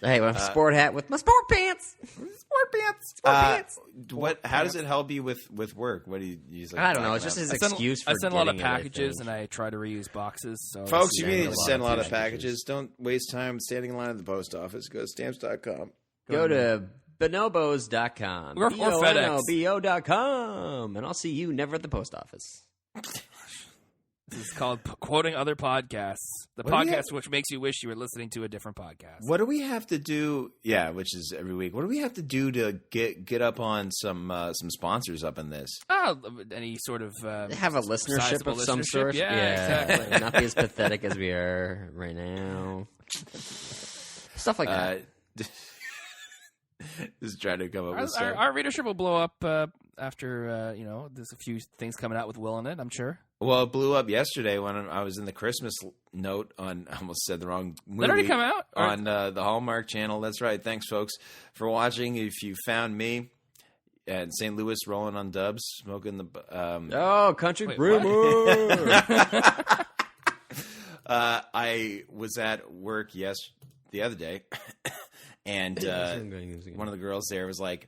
Hey, with a sport hat with my sport pants. Sport pants. Sport pants. What? How does it help you with work? What do you use? Like, I don't know. It's just his excuse for I send a lot of getting it, I packages, think. and I try to reuse boxes. So Folks, I you need to send a lot of packages. packages. Don't waste time standing in line at the post office. Go to stamps.com. Go to bonobos.com. Or FedEx. BONOBO.com. And I'll see you never at the post office. This is called quoting other podcasts. The What do you podcast which makes you wish you were listening to a different podcast. What do we have to do? Yeah, which is every week. What do we have to do to get up on some sponsors up in this? Any sort of Have a listenership sizable of some listenership? sort. Yeah, exactly. Not be as pathetic as we are right now. Stuff like that. Just trying to come up Our, with our, stuff. our readership will blow up after there's a few things coming out with Will in it. I'm sure. Well, it blew up yesterday when I was in the Christmas note on. I almost said the wrong movie. That already come out on the Hallmark channel. That's right. Thanks, folks, for watching. If you found me at St. Louis rolling on dubs, smoking the Country Wait, Brewer. I was at work the other day, and one of the girls there was like,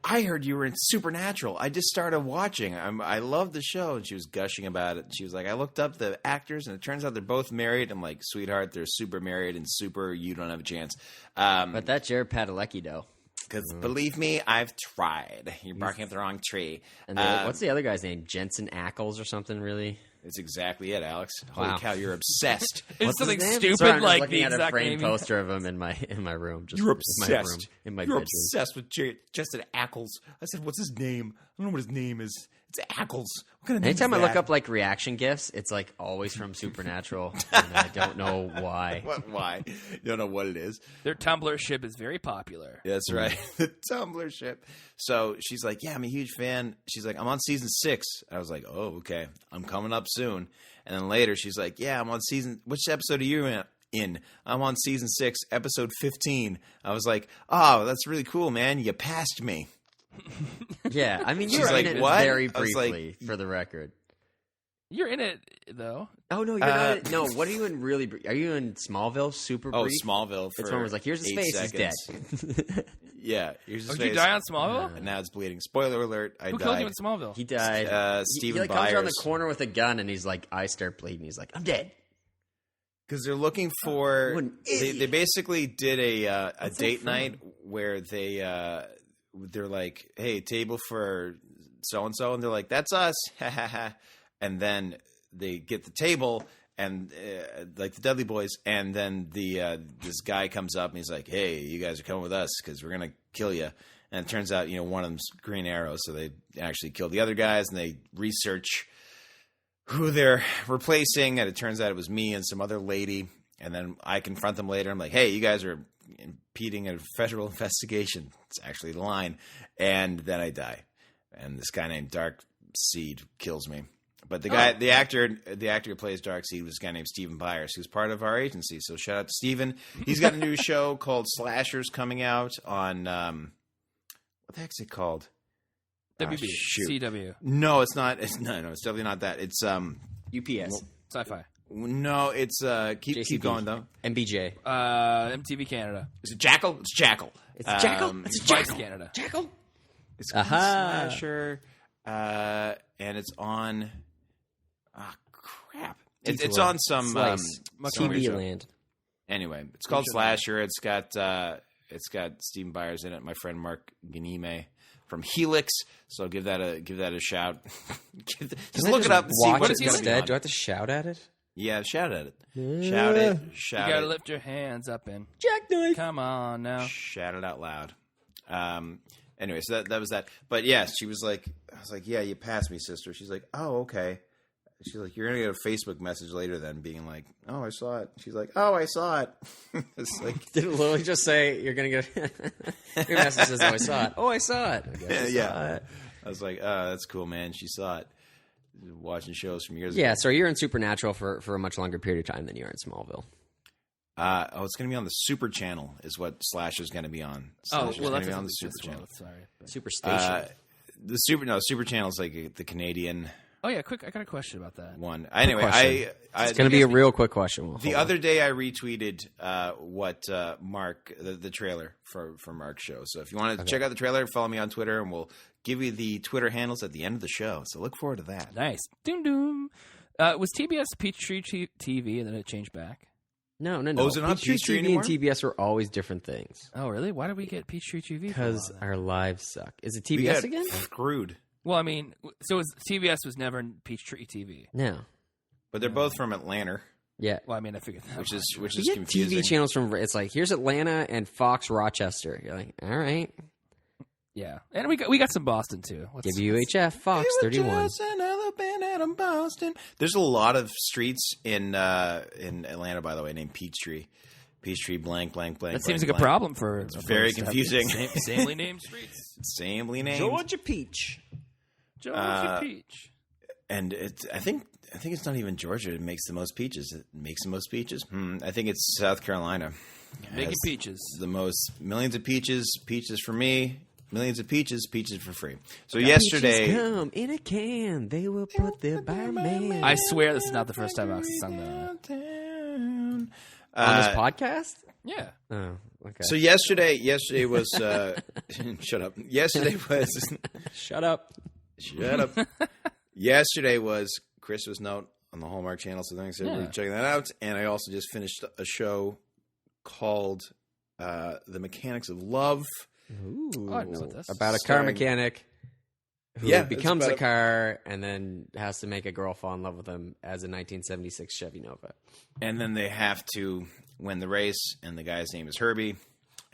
I heard you were in Supernatural. I just started watching. I love the show. And she was gushing about it. She was like, I looked up the actors, and it turns out they're both married. I'm like, sweetheart, they're super married and super you don't have a chance. But that's Jared Padalecki, though. Because believe me, I've tried. You're barking up the wrong tree. And what's the other guy's name? Jensen Ackles or something, really? It's exactly it, Alex. Wow. Holy cow, you're obsessed. It's What's his something name? stupid Sorry, I'm just like looking the at a exact framed name. poster of him in my room. Just You're in my obsessed. room, in my You're bedroom. obsessed with Justin Ackles. I said, what's his name? I don't know what his name is. It's Ackles. What kind of name Anytime is I look that? up like reaction gifs, it's like always from Supernatural, and I don't know why. Why? You don't know what it is. Their Tumblr ship is very popular. That's right. The Tumblr ship. So she's like, yeah, I'm a huge fan. She's like, I'm on season 6. I was like, oh, okay. I'm coming up soon. And then later she's like, yeah, I'm on which episode are you in? I'm on season 6, episode 15. I was like, oh, that's really cool, man. You passed me. Yeah, I mean, She's you're like, in it what? very I was like, briefly, for the record. You're in it though. Oh, no, you're not. In, no, what are you in really brief? Are you in Smallville super Oh, brief? Smallville. For It's when it was like, here's his 8 face, seconds. he's dead. Yeah, here's his Oh, face. did you die on Smallville? And now it's bleeding. Spoiler alert, I Who died. killed you in Smallville? He died. Stephen he like, comes around the Byers. corner with a gun, and he's like, I start bleeding. He's like, I'm dead. Because they're looking for. What an They idiot. basically did a That's so date funny. night where they're like, hey, table for so and so, and they're like, that's us, and then they get the table and like the Dudley Boys, and then this guy comes up and he's like, hey, you guys are coming with us because we're gonna kill you. And it turns out, one of them's Green Arrow, so they actually killed the other guys, and they research who they're replacing, and it turns out it was me and some other lady. And then I confront them later. I'm like, hey, you guys are impeding a federal investigation. It's actually the line. And then I die. And this guy named Dark Seed kills me. But the guy, the actor who plays Dark Seed was a guy named Stephen Byers, who's part of our agency. So shout out to Stephen. He's got a new show called Slashers coming out on, what the heck's it called? WB, shoot. CW, No, it's not. It's definitely not that. It's UPS. Sci-Fi, no, it's keep JCB. going though. MBJ. MTV Canada, Is it Jackal? It's Jackal. It's Jackal. It's Vice Jackal. Canada. Jackal. It's called Aha. Slasher, and it's on. Ah, crap! It's Detour. on some Slice. some TV show. land. Anyway, it's called Slasher. It's got Stephen Byers in it. My friend Mark Ganime from Helix. So give that a shout. Just look it up and see Watch what it it's going to be instead. on. Do I have to shout at it? Yeah, shout at it. Shout it. You Shout gotta it. lift your hands up and Jackknife. come on now. Shout it out loud. Anyway, so that was that. But yeah, she was like, I was like, yeah, you passed me, sister. She's like, oh, okay. She's like, you're going to get a Facebook message later then being like, oh, I saw it. She's like, oh, I saw it. It's like, Did it literally just say you're gonna get your message says, "Oh, I saw it." Oh, I saw it. I guess I saw yeah. it. I was like, oh, that's cool, man. She saw it. Watching shows from years Yeah. ago. So you're in Supernatural for a much longer period of time than you are in Smallville. It's going to be on the Super Channel, is what Slasher's going to be on. Slasher's well, going that's to be on the Super Channel. Sorry. Superstation. The Super Channel is like the Canadian Oh yeah, quick! I got a question about that. one. Anyway, it's going to be a real quick question. The other day, I retweeted what Mark, the trailer for Mark's show. So if you want to check out the trailer, follow me on Twitter, and we'll give you the Twitter handles at the end of the show. So look forward to that. Nice. Doom doom. Was TBS Peachtree TV and then it changed back? No. Oh, is it not Peachtree TV anymore? and TBS were always different things. Oh, really? Why did we get Peachtree TV? Because our lives suck. Is it We TBS got again? screwed. Well, I mean, so TBS was never Peachtree TV. No. But they're both from Atlanta, Yeah. Well, I mean, I figured that. which is We get confusing. TV channels from, it's like, here's Atlanta and Fox Rochester. You're like, all right. Yeah, and we got some Boston too. WHF, Fox 31. Just another band out of Boston. There's a lot of streets in Atlanta, by the way, named Peachtree. Peachtree blank. That seems like a problem for. It's very confusing. Samely named streets. Samely named. Georgia Peach. Georgia Peach. And I think it's not even Georgia that makes the most peaches. It makes the most peaches. I think it's South Carolina. Making Has peaches. The most millions of peaches for me. Millions of peaches for free. So yesterday, Peaches come in a can. They will put there by man. I swear this is not the first time I've sung that. On this podcast? Yeah. Oh, okay. So yesterday was shut up. Yesterday was Shut up. shut up. Yesterday was Christmas Note on the Hallmark Channel. So thanks everybody for checking that out. And I also just finished a show called The Mechanics of Love. Ooh, Oh, I know what this is. about a car mechanic who Yeah, it's becomes about a car and then has to make a girl fall in love with him as a 1976 Chevy Nova. And then they have to win the race, and the guy's name is Herbie,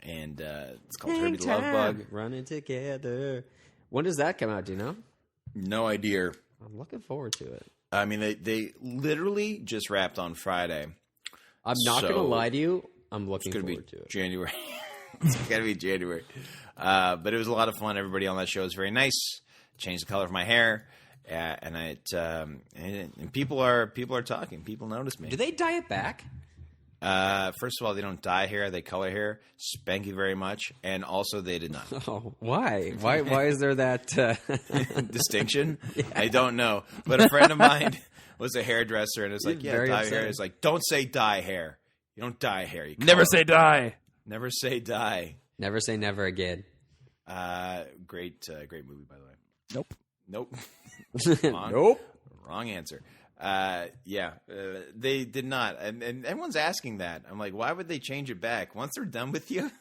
and it's called Herbie the Love Bug. Running together. When does that come out? Do you know? No idea. I'm looking forward to it. I mean, they literally just wrapped on Friday. I'm not going to lie to you. I'm looking It's going to forward be to it. January. It's going to be January. But it was a lot of fun. Everybody on that show was very nice. Changed the color of my hair, and people are talking. People notice me. Do they dye it back? First of all, they don't dye hair; they color hair. Spank you very much, and also they did not. Oh, why? Why is there that distinction? I don't know. But a friend of mine was a hairdresser, and it's like, You're very dye upset. hair. It's like, don't say dye hair. You don't dye hair. You Never color. say die. Never say dye. Never say never again. Great movie, by the way. Nope. Wrong. Nope. Wrong answer. They did not, and everyone's asking that. I'm like, why would they change it back? Once they're done with you,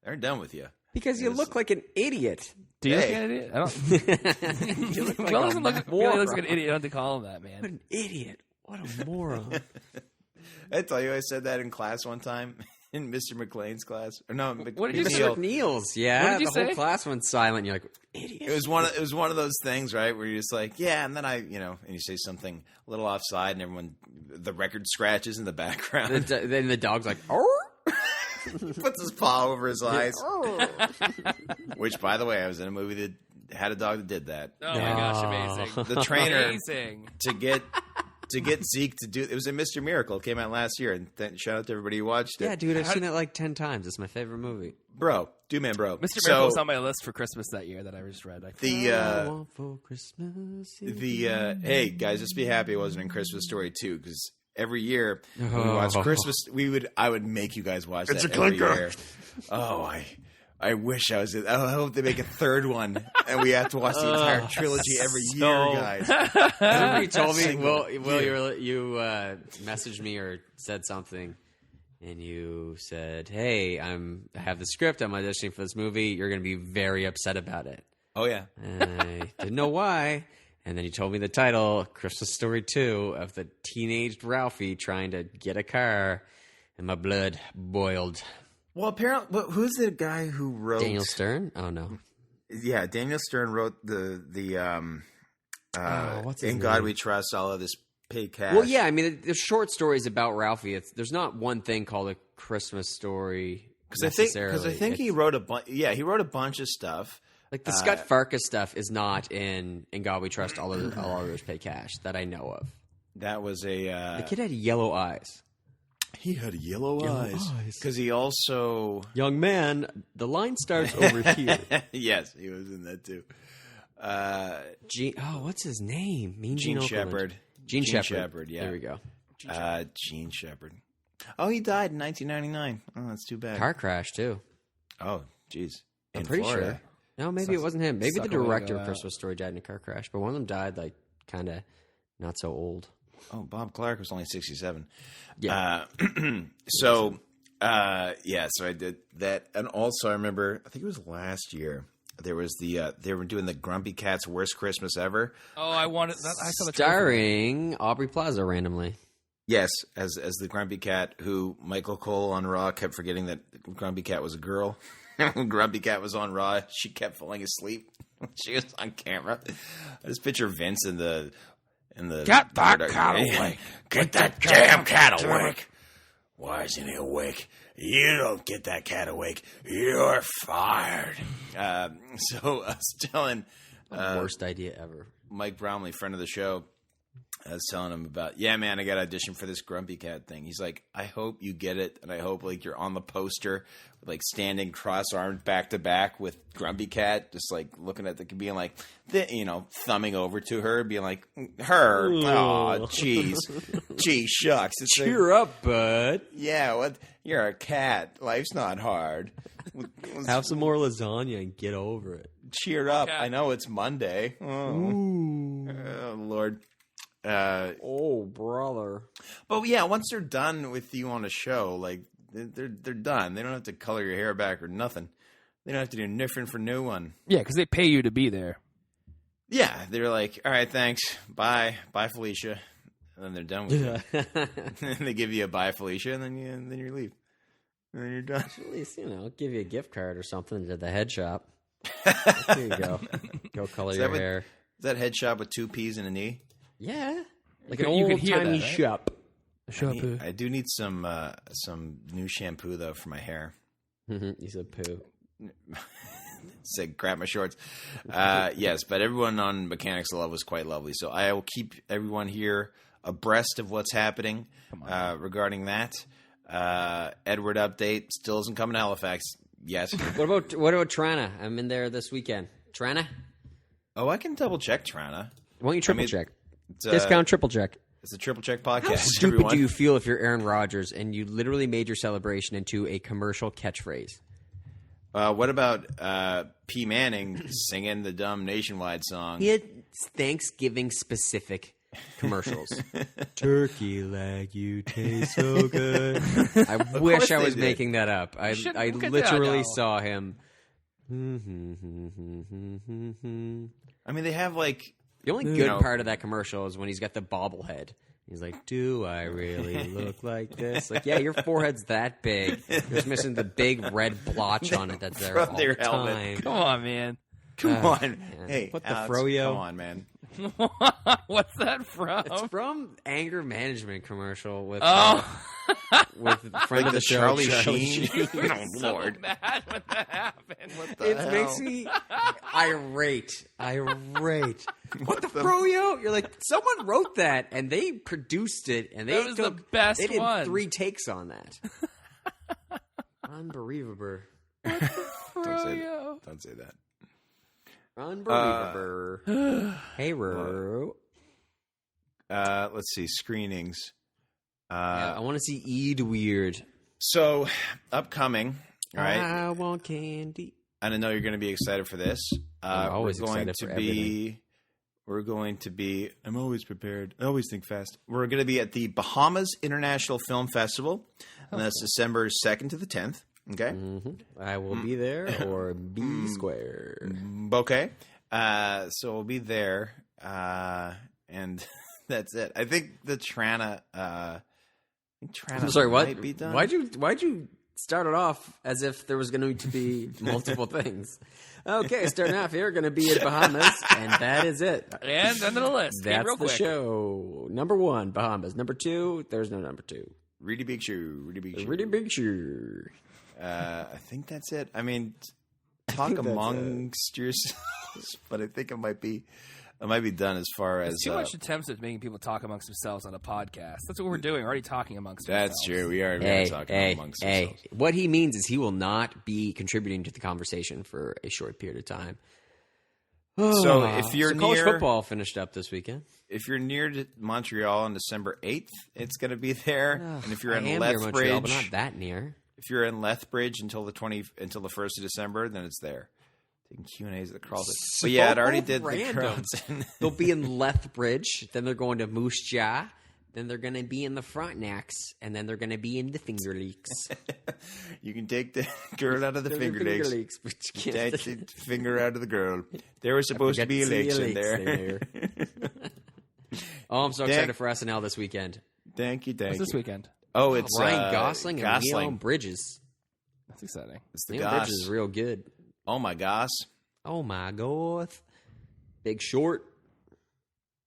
they're done with you. Because you look like an idiot. Do you Hey. look like an idiot? I don't. You look like Will a doesn't look. moron. Will looks like an idiot. I don't have to call him that, What man. an idiot. What a moron. I tell you, I said that in class one time in Mr. McLean's class. Or no, What did you say? McNeil. Mr. McNeil's, yeah. What did you the whole say? class went silent. You're like, idiot. It was one of those things, right, where you're just like, yeah, and then and you say something a little offside, and the record scratches in the background. Then the dog's like, oh. He puts his paw over his eyes. Which, by the way, I was in a movie that had a dog that did that. Oh my gosh, amazing. The trainer Amazing. to get Zeke to do it was in Mr. Miracle. It came out last year, and shout out to everybody who watched it. Yeah, dude, I've seen it like 10 times. It's my favorite movie. Bro, man, bro. Mr. Miracle was on my list for Christmas that year that I just read. I The want for Christmas. hey guys, just be happy it wasn't in Christmas Story 2, because every year when we watched Christmas, I would make you guys watch that every year. Oh, I wish I was. I hope they make a third one, and we have to watch the entire trilogy every year, guys. Remember you told me, Single Will, you messaged me or said something, and you said, "Hey, I have the script. I'm auditioning for this movie. You're going to be very upset about it." Oh yeah, And I didn't know why. And then you told me the title, Christmas Story 2, of the teenaged Ralphie trying to get a car, and my blood boiled. well, apparently, who's the guy who wrote Daniel Stern? Oh, no. Yeah, Daniel Stern wrote the what's his In God name? We Trust, all of this paid cash. Well, yeah, I mean, there's short stories about Ralphie. There's not one thing called a Christmas story because necessarily. I think he wrote a bunch. Yeah, he wrote a bunch of stuff. Like the Scott Farkas stuff is not in God We Trust, all others pay cash that I know of. That was The a kid had yellow eyes. He had yellow eyes. Because he also... Young man, the line starts over here. Yes, he was in that too. What's his name? Gene Shepard. Gene Shepard, yeah. There we go. Gene Shepard. Oh, he died in 1999. Oh, that's too bad. Car crash, too. Oh, jeez. I'm pretty Florida. sure. No, maybe it wasn't him. Maybe the suck a way to director go of out. Christmas Story died in a car crash, but one of them died, like, kind of not so old. Oh, Bob Clark was only 67. Yeah. So I did that. And also, I remember, I think it was last year, there was they were doing the Grumpy Cat's Worst Christmas Ever. Oh, I wanted that. I saw the trailer. Starring Aubrey Plaza randomly. Yes, as the Grumpy Cat, who Michael Cole on Raw kept forgetting that Grumpy Cat was a girl. When Grumpy Cat was on Raw, she kept falling asleep when she was on camera. I just picture Vince in the Get that cat awake. Get that damn cat awake. Why isn't he awake? You don't get that cat awake. You're fired. So I was telling Worst idea ever. Mike Brownlee, friend of the show, I was telling him about, yeah, man, I got to audition for this Grumpy Cat thing. He's like, I hope you get it, and I hope like you're on the poster, like standing cross-armed back to back with Grumpy Cat, just like looking at being like, thumbing over to her, being like, her, oh, jeez, gee shucks, it's Cheer up, bud. yeah, what? You're a cat. Life's not hard. Have some more lasagna and get over it. Cheer up. Cat. I know it's Monday. Oh Lord. Brother. But yeah, once they're done with you on a show, like they're done. They don't have to color your hair back or nothing. They don't have to do nothing for no one. Yeah, because they pay you to be there. Yeah, they're like, all right, thanks, bye, Felicia, and then they're done with it. And they give you a bye, Felicia, and then you leave, and then you're done. At least, give you a gift card or something to the head shop. There you go. Go color your hair. Is that head shop with 2 P's and an E? Yeah. Like You an can old hear that, timey right? shop. Shampoo. I do need some new shampoo though for my hair. You said poo. Said grab my shorts. Yes, but everyone on Mechanics of Love was quite lovely. So I will keep everyone here abreast of what's happening regarding that. Edward update still isn't coming to Halifax yet. What about Trana? I'm in there this weekend. Trana? Oh, I can double check Trana. Why don't you triple check? It's, Discount triple check. It's a triple check podcast. How stupid everyone. do you feel if you're Aaron Rodgers and you literally made your celebration into a commercial catchphrase? What about P. Manning singing the dumb Nationwide song? He had Thanksgiving specific commercials. Turkey leg, you taste so good. I wish I was making that up. I literally saw him. I mean, they have like The only good part of that commercial is when he's got the bobblehead. He's like, do I really look like this? Like, yeah, your forehead's that big. You're just missing the big red blotch on it that's there From all their the helmet. time. Come on, man. Come on. Man. Hey, What the Alex, froyo? Come on, man. What's that from? It's from anger management commercial with Oh, friend of the show, Charlie Charlie Sheen. Sheen. Oh, Lord. mad when that happened. What the It makes me irate. What the froyo? You're like, someone wrote that and they produced it and they That was the best They did one. 3 takes on that. Unbelievable. froyo? Don't say that. Unbelievable. Hey, Ro. Let's see. Screenings. I want to see Eid Weird. So, upcoming, all right? I want candy. And I know you're going to be excited for this. I'm always excited for everything. We're going to be. I'm always prepared. I always think fast. We're going to be at the Bahamas International Film Festival, and that's December 2nd to the 10th. Okay. Mm-hmm. I will be there or be square. Okay. So we'll be there, and that's it. I think the Trana. I'm sorry. What? Might be done. Why'd you start it off as if there was going to be multiple things? Okay, starting off here, going to be in Bahamas, and that is it. And end of the list. Came That's real the quick. show. Number 1, Bahamas. Number 2, there's no number 2. Really big shoe. Really big shoe. Really big shoe. I think that's it. I mean, talk think that's amongst yourselves, but I think it might be. I might be done as far as Too much attempts at making people talk amongst themselves on a podcast. That's what we're doing. We're already talking amongst ourselves. That's true. We are talking amongst ourselves. What he means is he will not be contributing to the conversation for a short period of time. So if you're college near football finished up this weekend. If you're near Montreal on December 8th, it's going to be there. And if you're in Montreal, Lethbridge, but not that near. If you're in Lethbridge until the 1st of December, then it's there. Taking Q&As at the Carlton. So But yeah, it already did random. the Carlton. They'll be in Lethbridge, then they're going to Moose Jaw, then they're going to be in the Frontenacs, and then they're going to be in the Finger Lakes. You can take the girl out of the Finger Lakes. But you Take can't. the finger out of the girl. There was supposed to be a lakes in there. Oh, I'm so excited for SNL this weekend. Thank you. What's this weekend? Oh, it's Ryan Gosling and Leon Bridges. That's exciting. It's the Leon Goss. Bridges is real good. Oh my gosh. Oh my god. Big Short.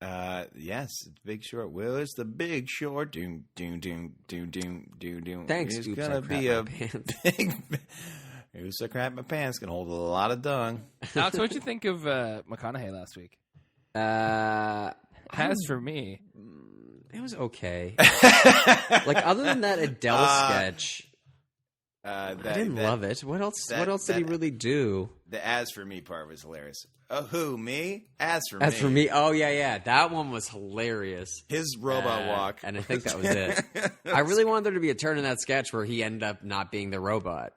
Yes, it's Big Short. Well, it's the Big Short. Doom, doom, doom, doom, doom, doom, doom. Thanks, It's Oops, gonna I crap be my a pants. big. Oops, I crap my pants. Gonna hold a lot of dung. Alex, what'd you think of McConaughey last week? As for me, It was okay. Like, other than that Adele sketch, I didn't love it. What else did he really do? The "as for me" part was hilarious. Oh, who, me? As for As me. for me, oh yeah, that one was hilarious. His robot walk. And I think that was it. I really wanted there to be a turn in that sketch where he ended up not being the robot.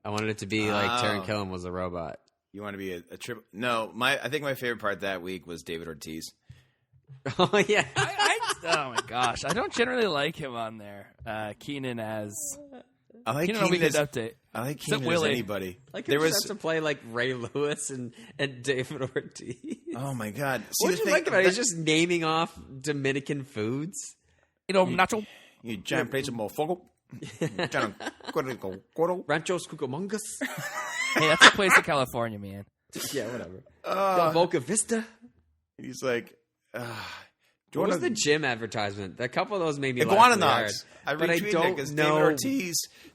I wanted it to be like Taron Killam was the robot. You want to be a triple? No, I think my favorite part that week was David Ortiz. Oh yeah. oh my gosh, I don't generally like him on there. Keenan as I like Keenan. Keenan as Update. I like Except Keenan as Willie. anybody. Like there there was. to play like Ray Lewis and David Ortiz. Oh my god! What did you like about it? He's just naming off Dominican foods. Nacho. You giant plates of mofongo. Ranchos Cucamongas. Hey, that's a place in California, man. Yeah, whatever. Del Boca Vista. He's like, What was the gym advertisement? A couple of those made me Iguana laugh. Knox. I But I retweeted it don't because know.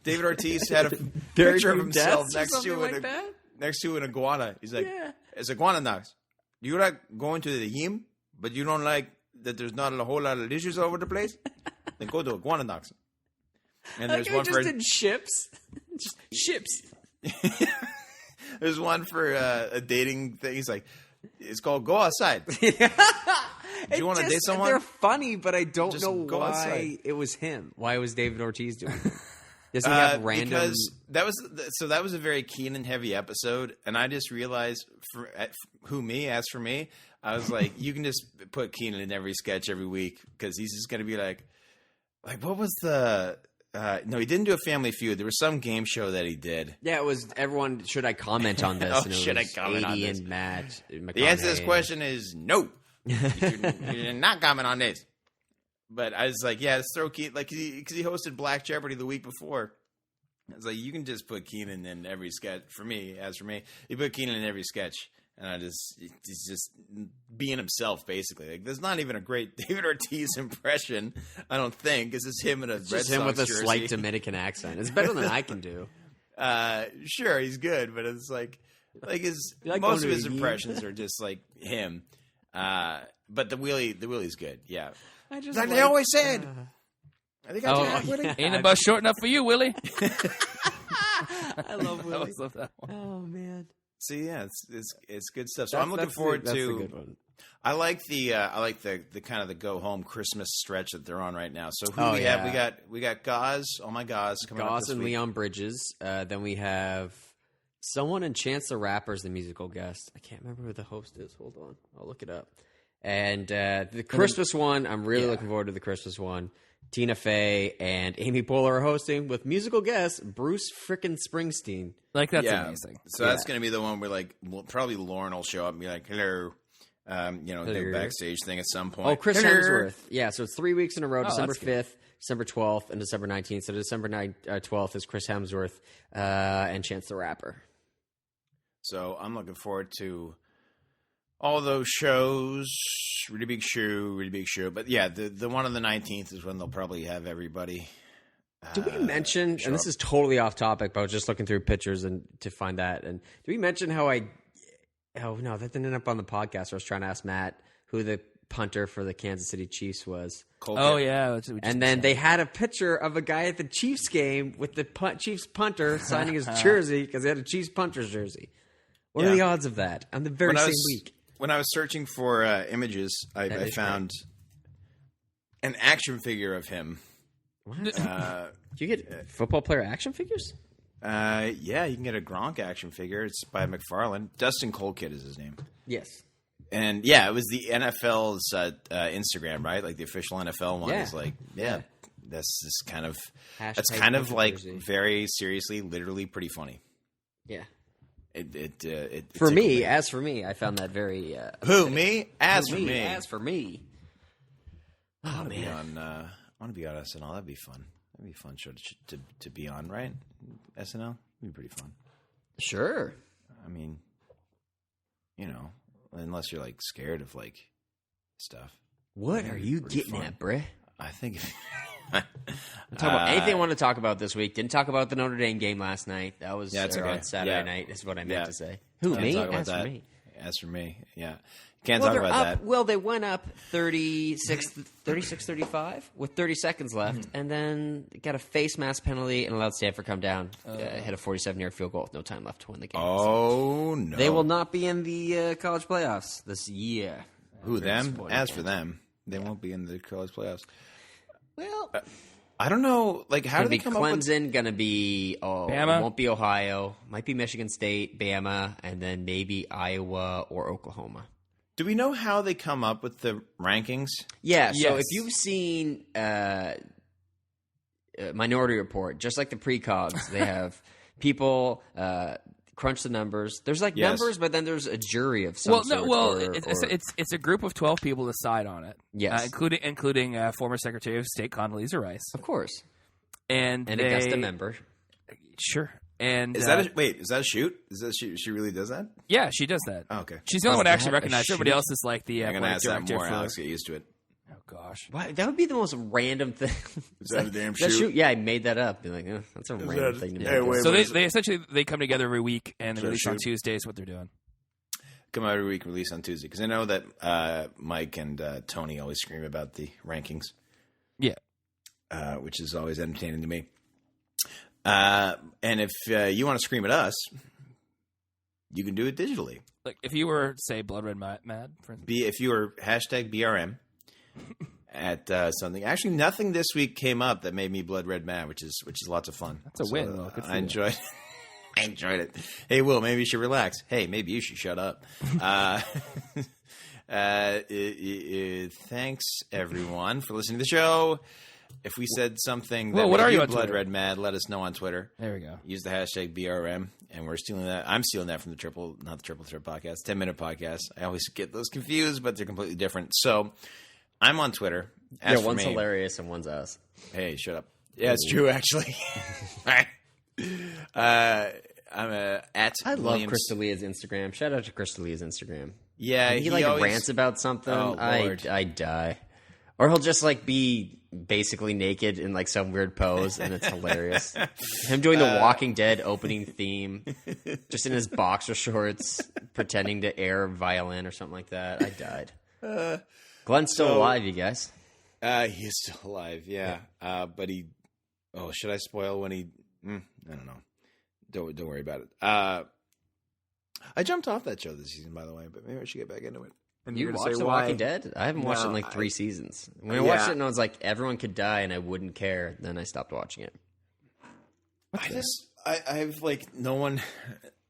David Ortiz had a Very picture of few himself deaths or next to something it. like that? Next to an iguana. He's like, Yeah. it's Iguana Knox. Do you like going to the gym, but you don't like that there's not a whole lot of dishes all over the place? Then go to Iguana Knox. And Like there's I one just for did ships. Just ships. there's one for a dating thing. He's like, it's called Go Outside. Do you want to date someone? They're funny, but I don't Just know go why outside. it was him. Why it was David Ortiz doing it? Does he have random? Because that was a very Keenan heavy episode, and I just realized as for me, I was like, you can just put Keenan in every sketch every week because he's just gonna be like what was the? No, he didn't do a Family Feud. There was some game show that he did. Yeah, it was everyone. Should I comment on this? Oh, And it should I was comment on 80 this? And Matt. The answer to this question is no. You did not comment on this. But I was like, yeah, let's throw Keenan, like, because he hosted Black Jeopardy the week before. I was like, you can just put Keenan in every sketch. For me, you put Keenan in every sketch. And he's just being himself, basically. Like, there's not even a great David Ortiz impression, I don't think. It's just him in a Red Just Sox him with a jersey. slight Dominican accent. It's better than I can do. Sure, he's good, but it's like his You like most going of his to the impressions are just like him. But the Willie's good. Yeah, I just like they always said. I think I did, Willie. yeah. Ain't about short enough for you, Willie. I love I Willie. always love that one. Oh man. So yeah, it's good stuff. So I'm looking forward that's to. the good one. I like the kind of the go home Christmas stretch that they're on right now. So who Oh, we have? yeah. We got Gauze. Oh my Gauze coming up Goss this and week. Leon Bridges. Then we have someone in Chance the Rapper's the musical guest. I can't remember who the host is. Hold on, I'll look it up. And the Christmas one, I'm really looking forward to the Christmas one. Tina Fey and Amy Poehler are hosting with musical guest Bruce frickin' Springsteen. Like, that's Yeah. amazing. So that's going to be the one where probably Lauren will show up and be like, hello. Do a backstage thing at some point. Oh, Chris Hello. Hemsworth. Yeah, so it's 3 weeks in a row, December that's 5th, December 12th, and December 19th. So December 12th is Chris Hemsworth and Chance the Rapper. So I'm looking forward to all those shows. Really big show. But yeah, the one on the 19th is when they'll probably have everybody. Did we mention, and this is totally off topic, but I was just looking through pictures and to find that. And did we mention how Oh, no, that didn't end up on the podcast. I was trying to ask Matt who the punter for the Kansas City Chiefs was. Oh, yeah. And then they had a picture of a guy at the Chiefs game with the Chiefs punter signing his jersey because he had a Chiefs punter's jersey. What are the odds of that on the very same week? When I was searching for images, I found an action figure of him. What? Do you get football player action figures? Yeah, you can get a Gronk action figure. It's by McFarlane. Dustin Colquitt is his name. Yes. And yeah, it was the NFL's Instagram, right? Like the official NFL one is like, that's kind of like jersey. Very seriously, literally pretty funny. Yeah. For me, I found that very. Who me? As for me. Oh man, I want to be on SNL. That'd be fun. That'd be a fun show to be on, right? SNL would be pretty fun. Sure. I mean, unless you're like scared of like stuff. What are you getting at, Bray? I think. Talk about anything I want to talk about this week. Didn't talk about the Notre Dame game last night. That was okay. on Saturday night. Is what I meant to say. Who, Can't me? talk about For me. As for me, yeah. Can't talk about that. Well, they went up 36-35 with 30 seconds left, and then got a face mask penalty and allowed Stanford come down. Hit a 47-yard field goal with no time left to win the game. Oh, no. They will not be in the college playoffs this year. Who, them? As for them, they won't be in the college playoffs. Well, I don't know. Like, how do they come Clemson, up with... going to be Bama? It won't be Ohio. Might be Michigan State, Bama, and then maybe Iowa or Oklahoma. Do we know how they come up with the rankings? Yeah, so Yes. if you've seen Minority Report, just like the precogs, they have people crunch the numbers. There's numbers, but then there's a jury of some sort. It's a group of 12 people decide on it. Yes. Including former Secretary of State Condoleezza Rice. Of course. And Augusta member. Sure. And is that a shoot? Is that she really does that? Yeah, she does that. Oh, okay. She's the only one to actually recognize. Everybody else is like the I'm gonna ask that director more. for... Alex, get used to it. Oh gosh, Why, that would be the most random thing. Is that a damn That shoot? Yeah, I made that up. Be like, that's a random thing to make. wait, so they essentially come together every week and they release on Tuesdays what they're doing. Come out every week, release on Tuesday, because I know that Mike and Tony always scream about the rankings. Yeah, which is always entertaining to me. And if you want to scream at us, you can do it digitally. like if you were say Blood Red Mad, for instance. If you were #BRM at something. Actually, nothing this week came up that made me blood red mad, which is lots of fun. That's a win. Though. Good for I you. enjoyed. I enjoyed it. Hey, Will, maybe you should relax. Hey, maybe you should shut up. Thanks everyone for listening to the show. If we said something that what are made you you on blood Twitter? red mad, let us know on Twitter. There we go. Use the #BRM, and we're stealing that. I'm stealing that from the not the Triple Threat podcast, 10-minute podcast. I always get those confused, but they're completely different. So I'm on Twitter. As for one's me, hilarious and one's us. Hey, shut up. Yeah, it's true, actually. I'm at I love Williams. Crystalia's Instagram. Shout out to Crystalia's Instagram. Yeah, When he always rants about something, Oh, Lord. I die. Or he'll just be basically naked in some weird pose, and it's hilarious. Him doing the Walking Dead opening theme, just in his boxer shorts, pretending to air violin or something like that. I died. Glenn's still alive, you guys. He is still alive, yeah. But he. Oh, should I spoil when he? I don't know. Don't worry about it. I jumped off that show this season, by the way, but maybe I should get back into it. And You you're gonna watched say The why. Walking Dead? I haven't watched it in 3 seasons. When I watched it and I was like, everyone could die and I wouldn't care, then I stopped watching it. I have no one.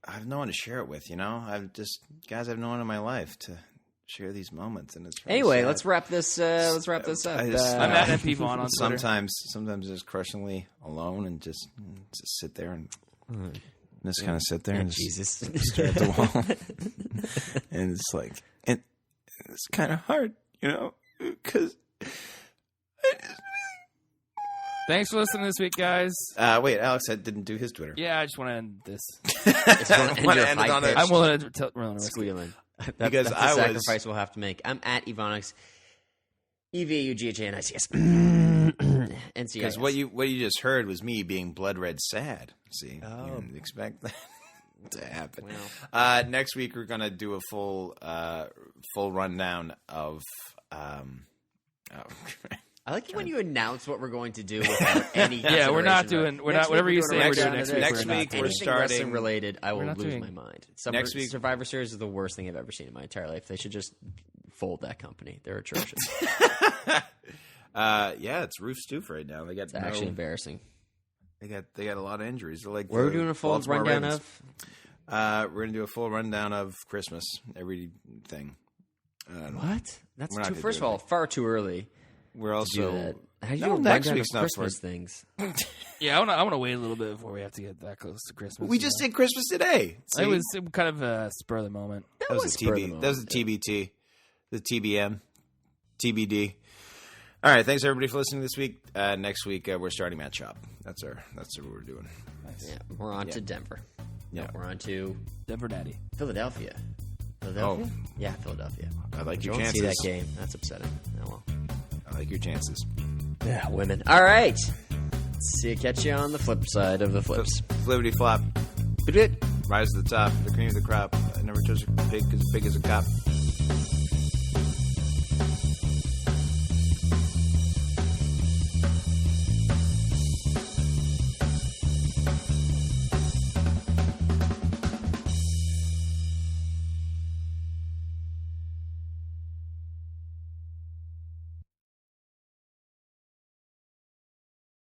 I have no one to share it with. I've just guys I've known in my life to share these moments, and it's really Anyway, sad. let's wrap this. Let's wrap this up. I just- I'm at MP Vaughn on Twitter. Sometimes just crushingly alone and just sit there and just kind of sit there and Jesus. just stare at the wall, and it's kind of hard, because. Thanks for listening this week, guys. Wait, Alex didn't do his Twitter. Yeah, I just want to end this. Wanna end it on a- I'm willing to run Squealing. Because that's I the was- sacrifice we'll have to make. I'm at Evonix. EVAUGHANICS. NCIS. Because what you just heard was me being blood red sad. See, Oh. you didn't expect that. to happen. Well. Next week we're gonna do a full rundown of. I like it when you announce what we're going to do without any. Yeah, we're not consideration. doing. We're not. Whatever you say, we're doing next week. Next we're week, not we're doing. starting- wrestling related. I will not lose doing- my mind. Next week- Survivor Series is the worst thing I've ever seen in my entire life. They should just fold that company. They're atrocious. Yeah, it's Roof Stoof right now. They got It's actually embarrassing. They got a lot of injuries. They're like What are we the doing a full Baltimore rundown Ravens. of? We're gonna do a full rundown of Christmas, everything. What? That's We're not too. gonna First do of all, far too early We're to do also that. How do you No, do a next rundown week's of not Christmas for- things? Yeah, I want to wait a little bit before we have to get that close to Christmas. we just did Christmas today. It was kind of a spur of the moment. that was a spur of the TB. That was a moment, TBT, the TBM, TBD. All right, thanks everybody for listening this week. Next week we're starting Matt Shop. That's what we're doing. Yeah, we're on to Denver. Yeah. We're on to Denver Daddy. Philadelphia. Oh. Yeah, Philadelphia. I like your Don't chances. see that game. That's upsetting. Oh well. I like your chances. Yeah, women. All right. Catch you on the flip side of the flips. Flippity flop. Good. Rise to the top. The cream of the crop. I never chose a pig as big as a cop.